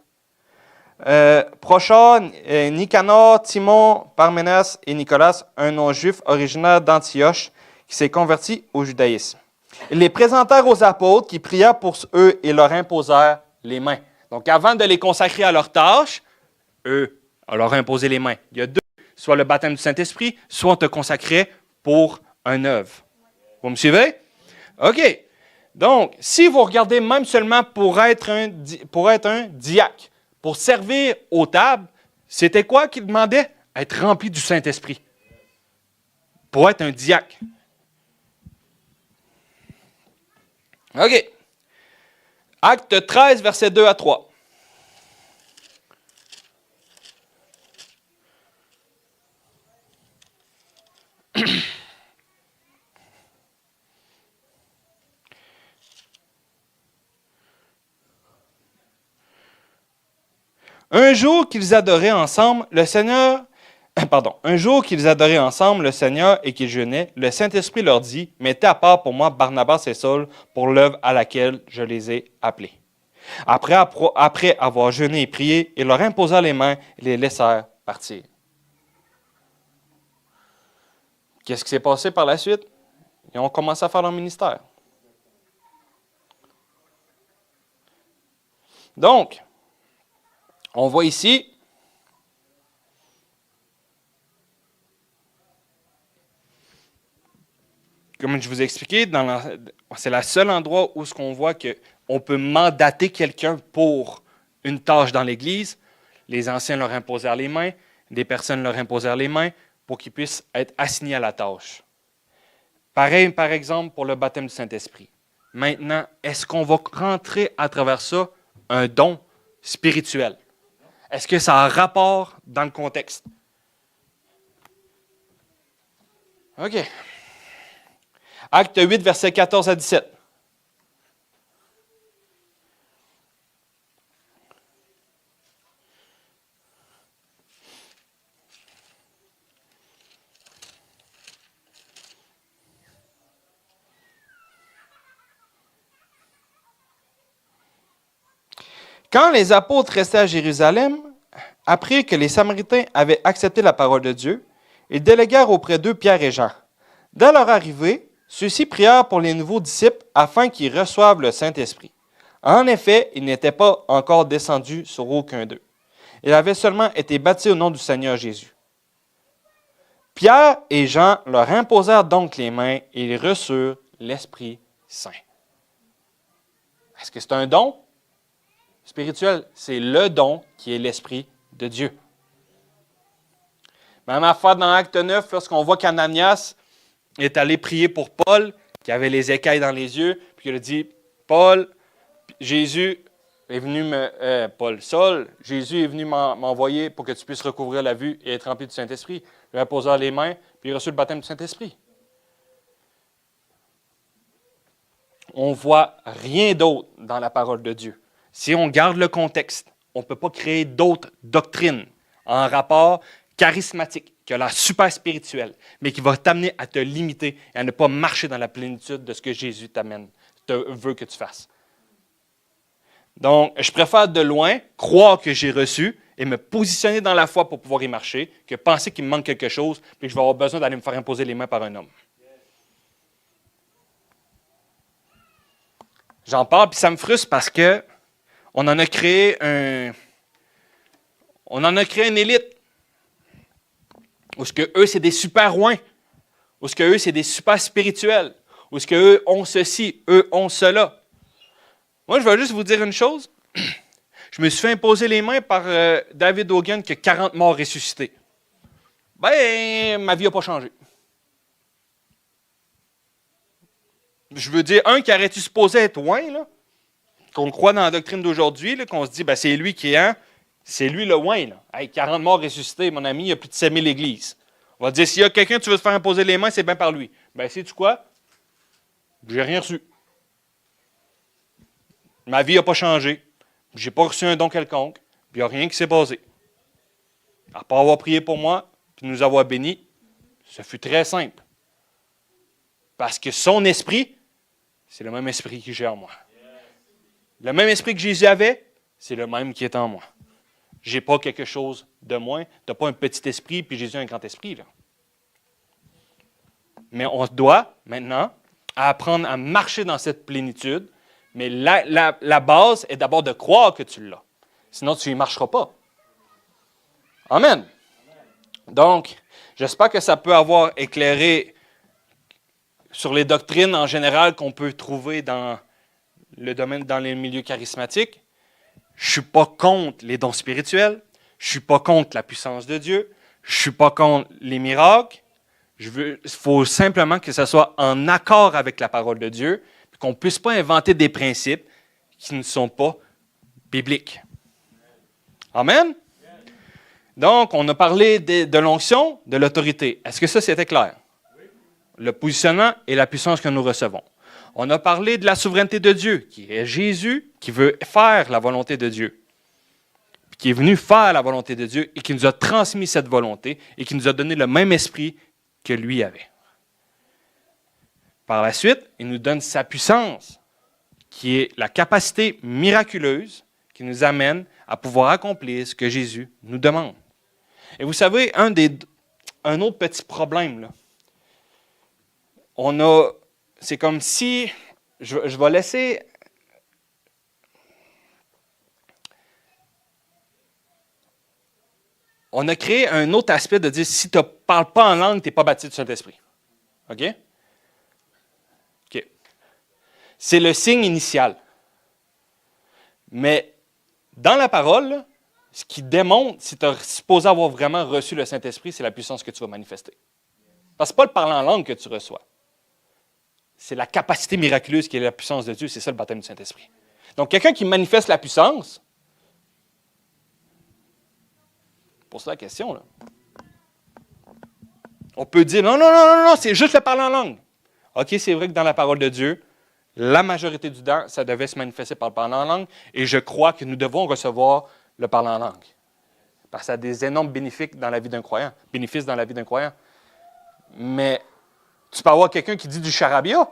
Prochor, Nicanor, Timon, Parménas et Nicolas, un non-juif originaire d'Antioche qui s'est converti au judaïsme. Ils les présentèrent aux apôtres qui prièrent pour eux et leur imposèrent les mains. Donc, avant de les consacrer à leur tâche, eux, on leur a imposé les mains. Il y a deux, soit le baptême du Saint-Esprit, soit on te consacrait pour un œuvre. Vous me suivez? OK. Donc, si vous regardez même seulement pour être un diacre, pour servir aux tables, c'était quoi qu'il demandait? Être rempli du Saint-Esprit. Pour être un diacre. OK. Acte 13, versets 2 à 3. Un jour qu'ils adoraient ensemble le Seigneur et qu'ils jeûnaient, le Saint-Esprit leur dit, mettez à part pour moi Barnabas et Saul pour l'œuvre à laquelle je les ai appelés. Après avoir jeûné et prié, ils leur imposèrent les mains et les laissèrent partir. Qu'est-ce qui s'est passé par la suite? Ils ont commencé à faire leur ministère. Donc, on voit ici comme je vous ai expliqué, c'est le seul endroit où on voit qu'on peut mandater quelqu'un pour une tâche dans l'Église. Les anciens leur imposèrent les mains, des personnes leur imposèrent les mains pour qu'ils puissent être assignés à la tâche. Pareil, par exemple, pour le baptême du Saint-Esprit. Maintenant, est-ce qu'on va rentrer à travers ça un don spirituel? Est-ce que ça a un rapport dans le contexte? OK. Acte 8, versets 14 à 17. Quand les apôtres restaient à Jérusalem, après que les Samaritains avaient accepté la parole de Dieu, ils déléguèrent auprès d'eux Pierre et Jean. Dès leur arrivée, ceux-ci prièrent pour les nouveaux disciples afin qu'ils reçoivent le Saint-Esprit. En effet, ils n'étaient pas encore descendus sur aucun d'eux. Ils avaient seulement été baptisés au nom du Seigneur Jésus. Pierre et Jean leur imposèrent donc les mains et ils reçurent l'Esprit Saint. Est-ce que c'est un don spirituel? C'est le don qui est l'Esprit de Dieu. Même affaire dans Acte 9, lorsqu'on voit qu'Ananias est allé prier pour Paul, qui avait les écailles dans les yeux, puis il a dit, Saul, Jésus est venu m'envoyer pour que tu puisses recouvrir la vue et être rempli du Saint-Esprit. Il lui a posé les mains, puis il a reçu le baptême du Saint-Esprit. On ne voit rien d'autre dans la parole de Dieu. Si on garde le contexte, on ne peut pas créer d'autres doctrines en rapport charismatique, qui a l'air super spirituel, mais qui va t'amener à te limiter et à ne pas marcher dans la plénitude de ce que Jésus veut que tu fasses. Donc, je préfère de loin croire que j'ai reçu et me positionner dans la foi pour pouvoir y marcher que penser qu'il me manque quelque chose et que je vais avoir besoin d'aller me faire imposer les mains par un homme. J'en parle, puis ça me frustre parce que on On en a créé une élite. Où ce que eux, c'est des super rois. Où ce que eux, c'est des super spirituels. Où ce que eux ont ceci, eux ont cela. Moi, je vais juste vous dire une chose. Je me suis fait imposer les mains par David Hogan qui a 40 morts ressuscités. Ben, ma vie n'a pas changé. Je veux dire, un qui aurait-tu supposé être loin, là, qu'on croit dans la doctrine d'aujourd'hui, là, qu'on se dit, ben, c'est lui qui est, hein, c'est lui le loin. Là. Hey, 40 morts ressuscités, mon ami, il y a plus de 7000 églises. On va dire, s'il y a quelqu'un qui veut se faire imposer les mains, c'est bien par lui. Ben, sais-tu quoi? J'ai rien reçu. Ma vie n'a pas changé. Je n'ai pas reçu un don quelconque. Puis il n'y a rien qui s'est passé. À part avoir prié pour moi, puis nous avoir bénis, ce fut très simple. Parce que son esprit, c'est le même esprit que j'ai en moi. Le même esprit que Jésus avait, c'est le même qui est en moi. Je n'ai pas quelque chose de moins. Tu n'as pas un petit esprit, puis Jésus a un grand esprit. Là. Mais on doit, maintenant, apprendre à marcher dans cette plénitude. Mais la base est d'abord de croire que tu l'as. Sinon, tu n'y marcheras pas. Amen. Donc, j'espère que ça peut avoir éclairé sur les doctrines en général qu'on peut trouver dans le domaine, dans les milieux charismatiques. Je ne suis pas contre les dons spirituels. Je ne suis pas contre la puissance de Dieu. Je ne suis pas contre les miracles. Il faut simplement que ça soit en accord avec la parole de Dieu, et qu'on ne puisse pas inventer des principes qui ne sont pas bibliques. Amen? Donc, on a parlé de l'onction, de l'autorité. Est-ce que ça, c'était clair? Le positionnement et la puissance que nous recevons. On a parlé de la souveraineté de Dieu, qui est Jésus, qui veut faire la volonté de Dieu, qui est venu faire la volonté de Dieu et qui nous a transmis cette volonté et qui nous a donné le même esprit que lui avait. Par la suite, il nous donne sa puissance, qui est la capacité miraculeuse qui nous amène à pouvoir accomplir ce que Jésus nous demande. Et vous savez, un autre petit problème, là. C'est comme si, je vais laisser, on a créé un autre aspect de dire, si tu ne parles pas en langue, tu n'es pas baptisé du Saint-Esprit. OK? OK. C'est le signe initial. Mais dans la parole, là, ce qui démontre si tu es supposé avoir vraiment reçu le Saint-Esprit, c'est la puissance que tu vas manifester. Parce que ce n'est pas le parler en langue que tu reçois. C'est la capacité miraculeuse qui est la puissance de Dieu. C'est ça le baptême du Saint-Esprit. Donc, quelqu'un qui manifeste la puissance, pour ça la question, là. On peut dire, non, c'est juste le parler en langue. OK, c'est vrai que dans la parole de Dieu, la majorité du temps, ça devait se manifester par le parler en langue, et je crois que nous devons recevoir le parler en langue. Parce que ça a des énormes bénéfices dans la vie d'un croyant. Mais tu peux avoir quelqu'un qui dit du charabia,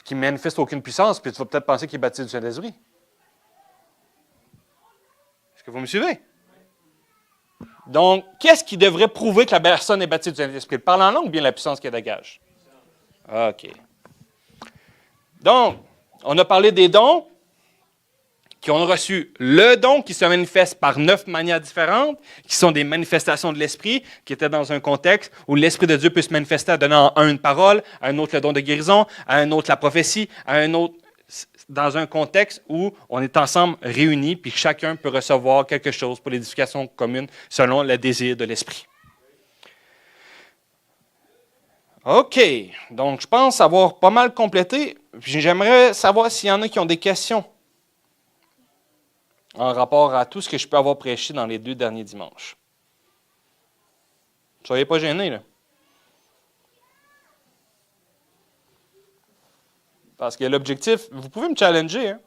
qui ne manifeste aucune puissance, puis tu vas peut-être penser qu'il est baptisé du Saint-Esprit. Est-ce que vous me suivez? Donc, qu'est-ce qui devrait prouver que la personne est baptisée du Saint-Esprit? Le parler en langue ou bien la puissance qu'elle dégage? OK. Donc, on a parlé des dons qui ont reçu le don qui se manifeste par 9 manières différentes, qui sont des manifestations de l'Esprit, qui étaient dans un contexte où l'Esprit de Dieu peut se manifester en donnant à un une parole, à un autre le don de guérison, à un autre la prophétie, à un autre dans un contexte où on est ensemble réunis, puis chacun peut recevoir quelque chose pour l'édification commune selon le désir de l'Esprit. OK. Donc, je pense avoir pas mal complété. Puis j'aimerais savoir s'il y en a qui ont des questions en rapport à tout ce que je peux avoir prêché dans les 2 derniers dimanches. Soyez pas gênés, là. Parce que l'objectif, vous pouvez me challenger, hein?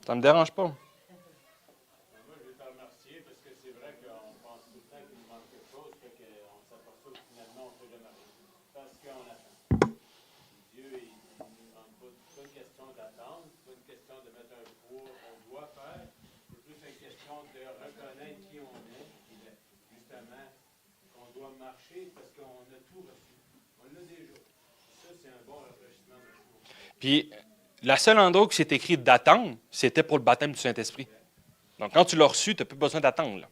Ça ne me dérange pas. Moi, je vais te remercier parce que c'est vrai qu'on pense tout le temps qu'il nous manque quelque chose, fait qu'on s'aperçoit que finalement, on ne fait jamais rien. Parce qu'on attend. Dieu, il ne nous demande pas une question d'attendre, pas une question de mettre un poids qu'on doit faire, c'est plus une question de reconnaître qui on est, et justement, qu'on doit marcher parce qu'on a tout reçu. On l'a déjà. Ça, c'est un bon rafraîchissement de soi. Puis, la seule endroit où c'est écrit d'attendre, c'était pour le baptême du Saint-Esprit. Donc, quand tu l'as reçu, tu n'as plus besoin d'attendre, là.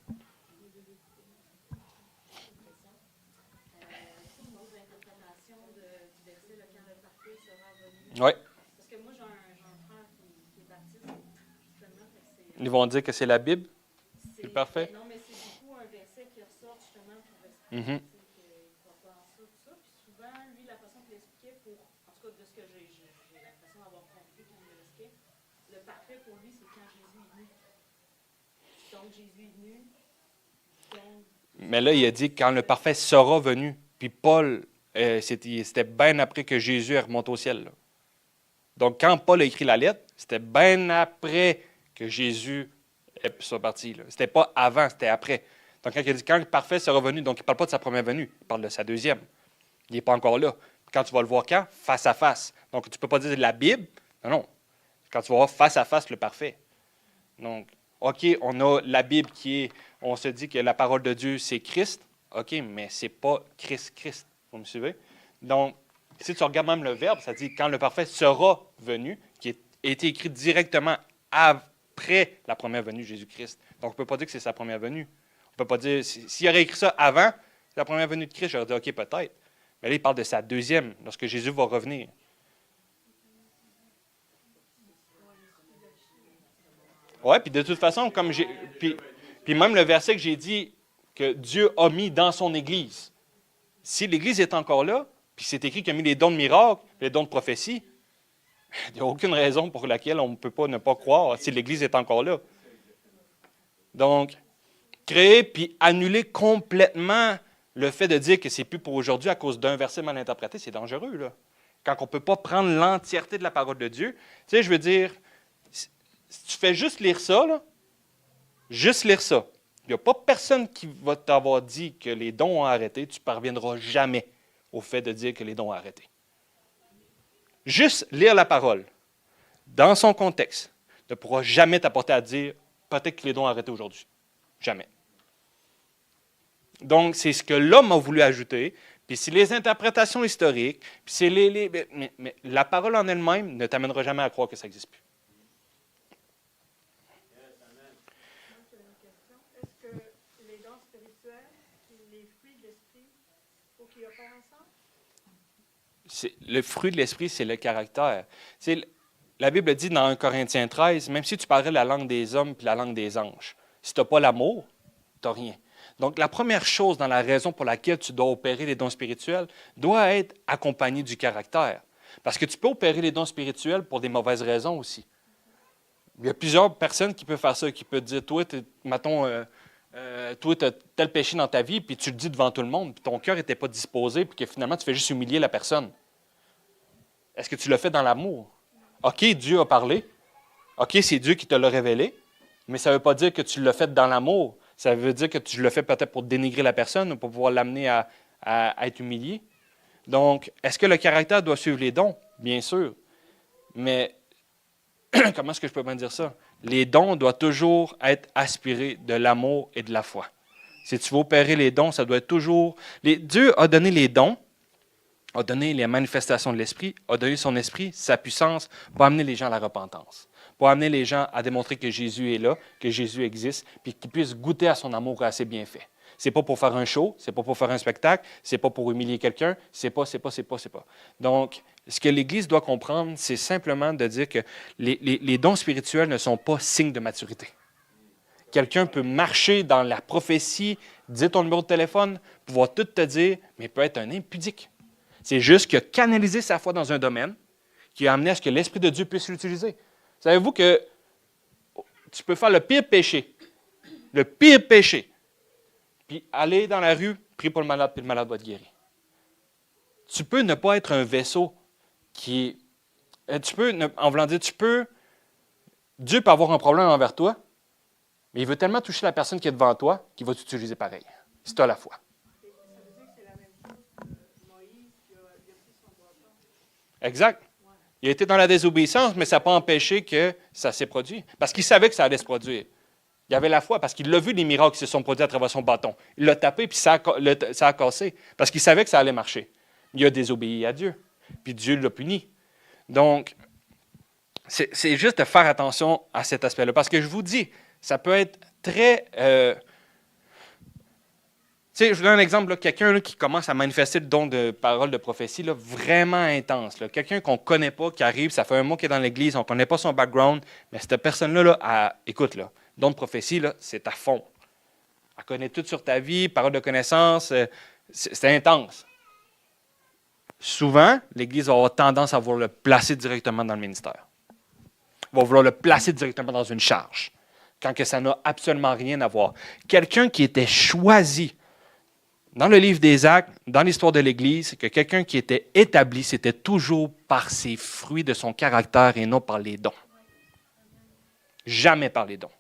Oui. Parce que moi, j'ai un frère qui est baptiste, justement. Fait que Ils vont dire que c'est la Bible. c'est, parfait. ben non, mais c'est beaucoup un verset qui ressort justement pour Mhm. expliquer qu'il faut faire ça, tout ça. Puis souvent, lui, la façon qu'il l'expliquait, en tout cas de ce que j'ai l'impression d'avoir compris quand il l'expliquait, le parfait pour lui, c'est quand Jésus est venu. Donc, Jésus est venu. Donc, Mais là, il a dit quand le parfait sera venu. Puis Paul, c'était bien après que Jésus est remonté au ciel. Là. Donc, quand Paul a écrit la lettre, c'était bien après que Jésus soit parti. Là. C'était pas avant, c'était après. Donc, quand il a dit quand le parfait sera venu, donc il ne parle pas de sa première venue, il parle de sa deuxième. Il n'est pas encore là. Quand tu vas le voir quand? Face à face. Donc, tu ne peux pas dire la Bible. Non, non. Quand tu vas voir face à face le parfait. Donc, OK, on a la Bible on se dit que la parole de Dieu, c'est Christ. OK, mais c'est pas Christ. Vous me suivez? Donc, si tu regardes même le verbe, ça dit quand le parfait sera venu, qui a été écrit directement après la première venue de Jésus-Christ. Donc, on ne peut pas dire que c'est sa première venue. On ne peut pas dire, s'il aurait écrit ça avant la première venue de Christ, j'aurais dit OK, peut-être. Mais là, il parle de sa deuxième, lorsque Jésus va revenir. Oui, puis de toute façon, puis même le verset que j'ai dit que Dieu a mis dans son Église. Si l'Église est encore là, puis c'est écrit qu'il a mis les dons de miracles, les dons de prophétie, il n'y a aucune raison pour laquelle on ne peut pas ne pas croire si l'Église est encore là. Donc, créer puis annuler complètement le fait de dire que c'est plus pour aujourd'hui à cause d'un verset mal interprété, c'est dangereux, là. Quand on ne peut pas prendre l'entièreté de la parole de Dieu. Tu sais, je veux dire, si tu fais juste lire ça, là, juste lire ça, il n'y a pas personne qui va t'avoir dit que les dons ont arrêté, tu ne parviendras jamais au fait de dire que les dons ont arrêté. Juste lire la parole, dans son contexte, ne pourra jamais t'apporter à dire peut-être que les dons ont arrêté aujourd'hui. Jamais. Donc, c'est ce que l'homme a voulu ajouter, puis c'est les interprétations historiques, puis c'est mais la parole en elle-même ne t'amènera jamais à croire que ça n'existe plus. J'ai une question. Est-ce que les dons spirituels et les fruits de l'esprit, faut qu'ils opèrent ensemble? Le fruit de l'esprit, c'est le caractère. La Bible dit dans 1 Corinthiens 13, même si tu parlais la langue des hommes et la langue des anges, si tu n'as pas l'amour, tu n'as rien. Donc, la première chose dans la raison pour laquelle tu dois opérer les dons spirituels doit être accompagnée du caractère. Parce que tu peux opérer les dons spirituels pour des mauvaises raisons aussi. Il y a plusieurs personnes qui peuvent faire ça, qui peuvent dire, toi, tu as tel péché dans ta vie, puis tu le dis devant tout le monde, puis ton cœur n'était pas disposé, puis que finalement, tu fais juste humilier la personne. Est-ce que tu l'as fait dans l'amour? OK, Dieu a parlé. OK, c'est Dieu qui te l'a révélé, mais ça ne veut pas dire que tu l'as fait dans l'amour. Ça veut dire que tu le fais peut-être pour dénigrer la personne ou pour pouvoir l'amener à être humilié. Donc, est-ce que le caractère doit suivre les dons? Bien sûr. Mais comment est-ce que je peux bien dire ça? Les dons doivent toujours être aspirés de l'amour et de la foi. Si tu veux opérer les dons, ça doit être toujours... Dieu a donné les dons, a donné les manifestations de l'Esprit, a donné son Esprit, sa puissance pour amener les gens à la repentance, pour amener les gens à démontrer que Jésus est là, que Jésus existe, puis qu'ils puissent goûter à son amour et à ses bienfaits. C'est pas pour faire un show, c'est pas pour faire un spectacle, c'est pas pour humilier quelqu'un, c'est pas. Donc, ce que l'Église doit comprendre, c'est simplement de dire que les dons spirituels ne sont pas signes de maturité. Quelqu'un peut marcher dans la prophétie, dire ton numéro de téléphone, pouvoir tout te dire, mais peut être un impudique. C'est juste qu'il a canalisé sa foi dans un domaine qui a amené à ce que l'Esprit de Dieu puisse l'utiliser. Savez-vous que tu peux faire le pire péché, puis aller dans la rue, prier pour le malade, puis le malade va être guéri. Tu peux ne pas être un vaisseau qui est... en voulant dire, Dieu peut avoir un problème envers toi, mais il veut tellement toucher la personne qui est devant toi qu'il va t'utiliser pareil, si tu as la foi. Ça veut dire que c'est la même chose que Moïse qui a pris son bâton. Exact. Il a été dans la désobéissance, mais ça n'a pas empêché que ça s'est produit. Parce qu'il savait que ça allait se produire. Il avait la foi, parce qu'il l'a vu, les miracles qui se sont produits à travers son bâton. Il l'a tapé, puis ça a cassé. Parce qu'il savait que ça allait marcher. Il a désobéi à Dieu. Puis Dieu l'a puni. Donc, c'est juste de faire attention à cet aspect-là. Parce que je vous dis, ça peut être très... sais, je vous donne un exemple, là, quelqu'un là, qui commence à manifester le don de parole de prophétie, là, vraiment intense. Là. Quelqu'un qu'on ne connaît pas, qui arrive, ça fait un mois qu'il est dans l'église, on ne connaît pas son background, mais cette personne-là, écoute, là, don de prophétie, là, c'est à fond. Elle connaît tout sur ta vie, parole de connaissance, c'est intense. Souvent, l'Église va avoir tendance à vouloir le placer directement dans le ministère. Va vouloir le placer directement dans une charge, quand que ça n'a absolument rien à voir. Quelqu'un qui était choisi dans le livre des Actes, dans l'histoire de l'Église, que quelqu'un qui était établi, c'était toujours par ses fruits de son caractère et non par les dons. Jamais par les dons.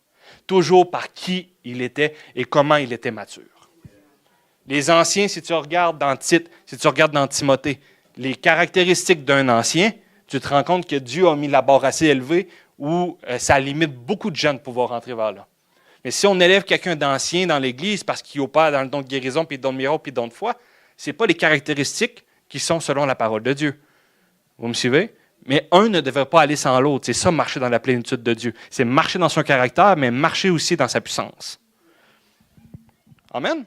Toujours par qui il était et comment il était mature. Les anciens, si tu regardes dans Tite, si tu regardes dans Timothée, les caractéristiques d'un ancien, tu te rends compte que Dieu a mis la barre assez élevée où ça limite beaucoup de gens de pouvoir rentrer vers là. Mais si on élève quelqu'un d'ancien dans l'Église parce qu'il opère dans le don de guérison, puis le don de miracle, puis le don de foi, ce n'est pas les caractéristiques qui sont selon la parole de Dieu. Vous me suivez? Mais un ne devrait pas aller sans l'autre. C'est ça, marcher dans la plénitude de Dieu. C'est marcher dans son caractère, mais marcher aussi dans sa puissance. Amen.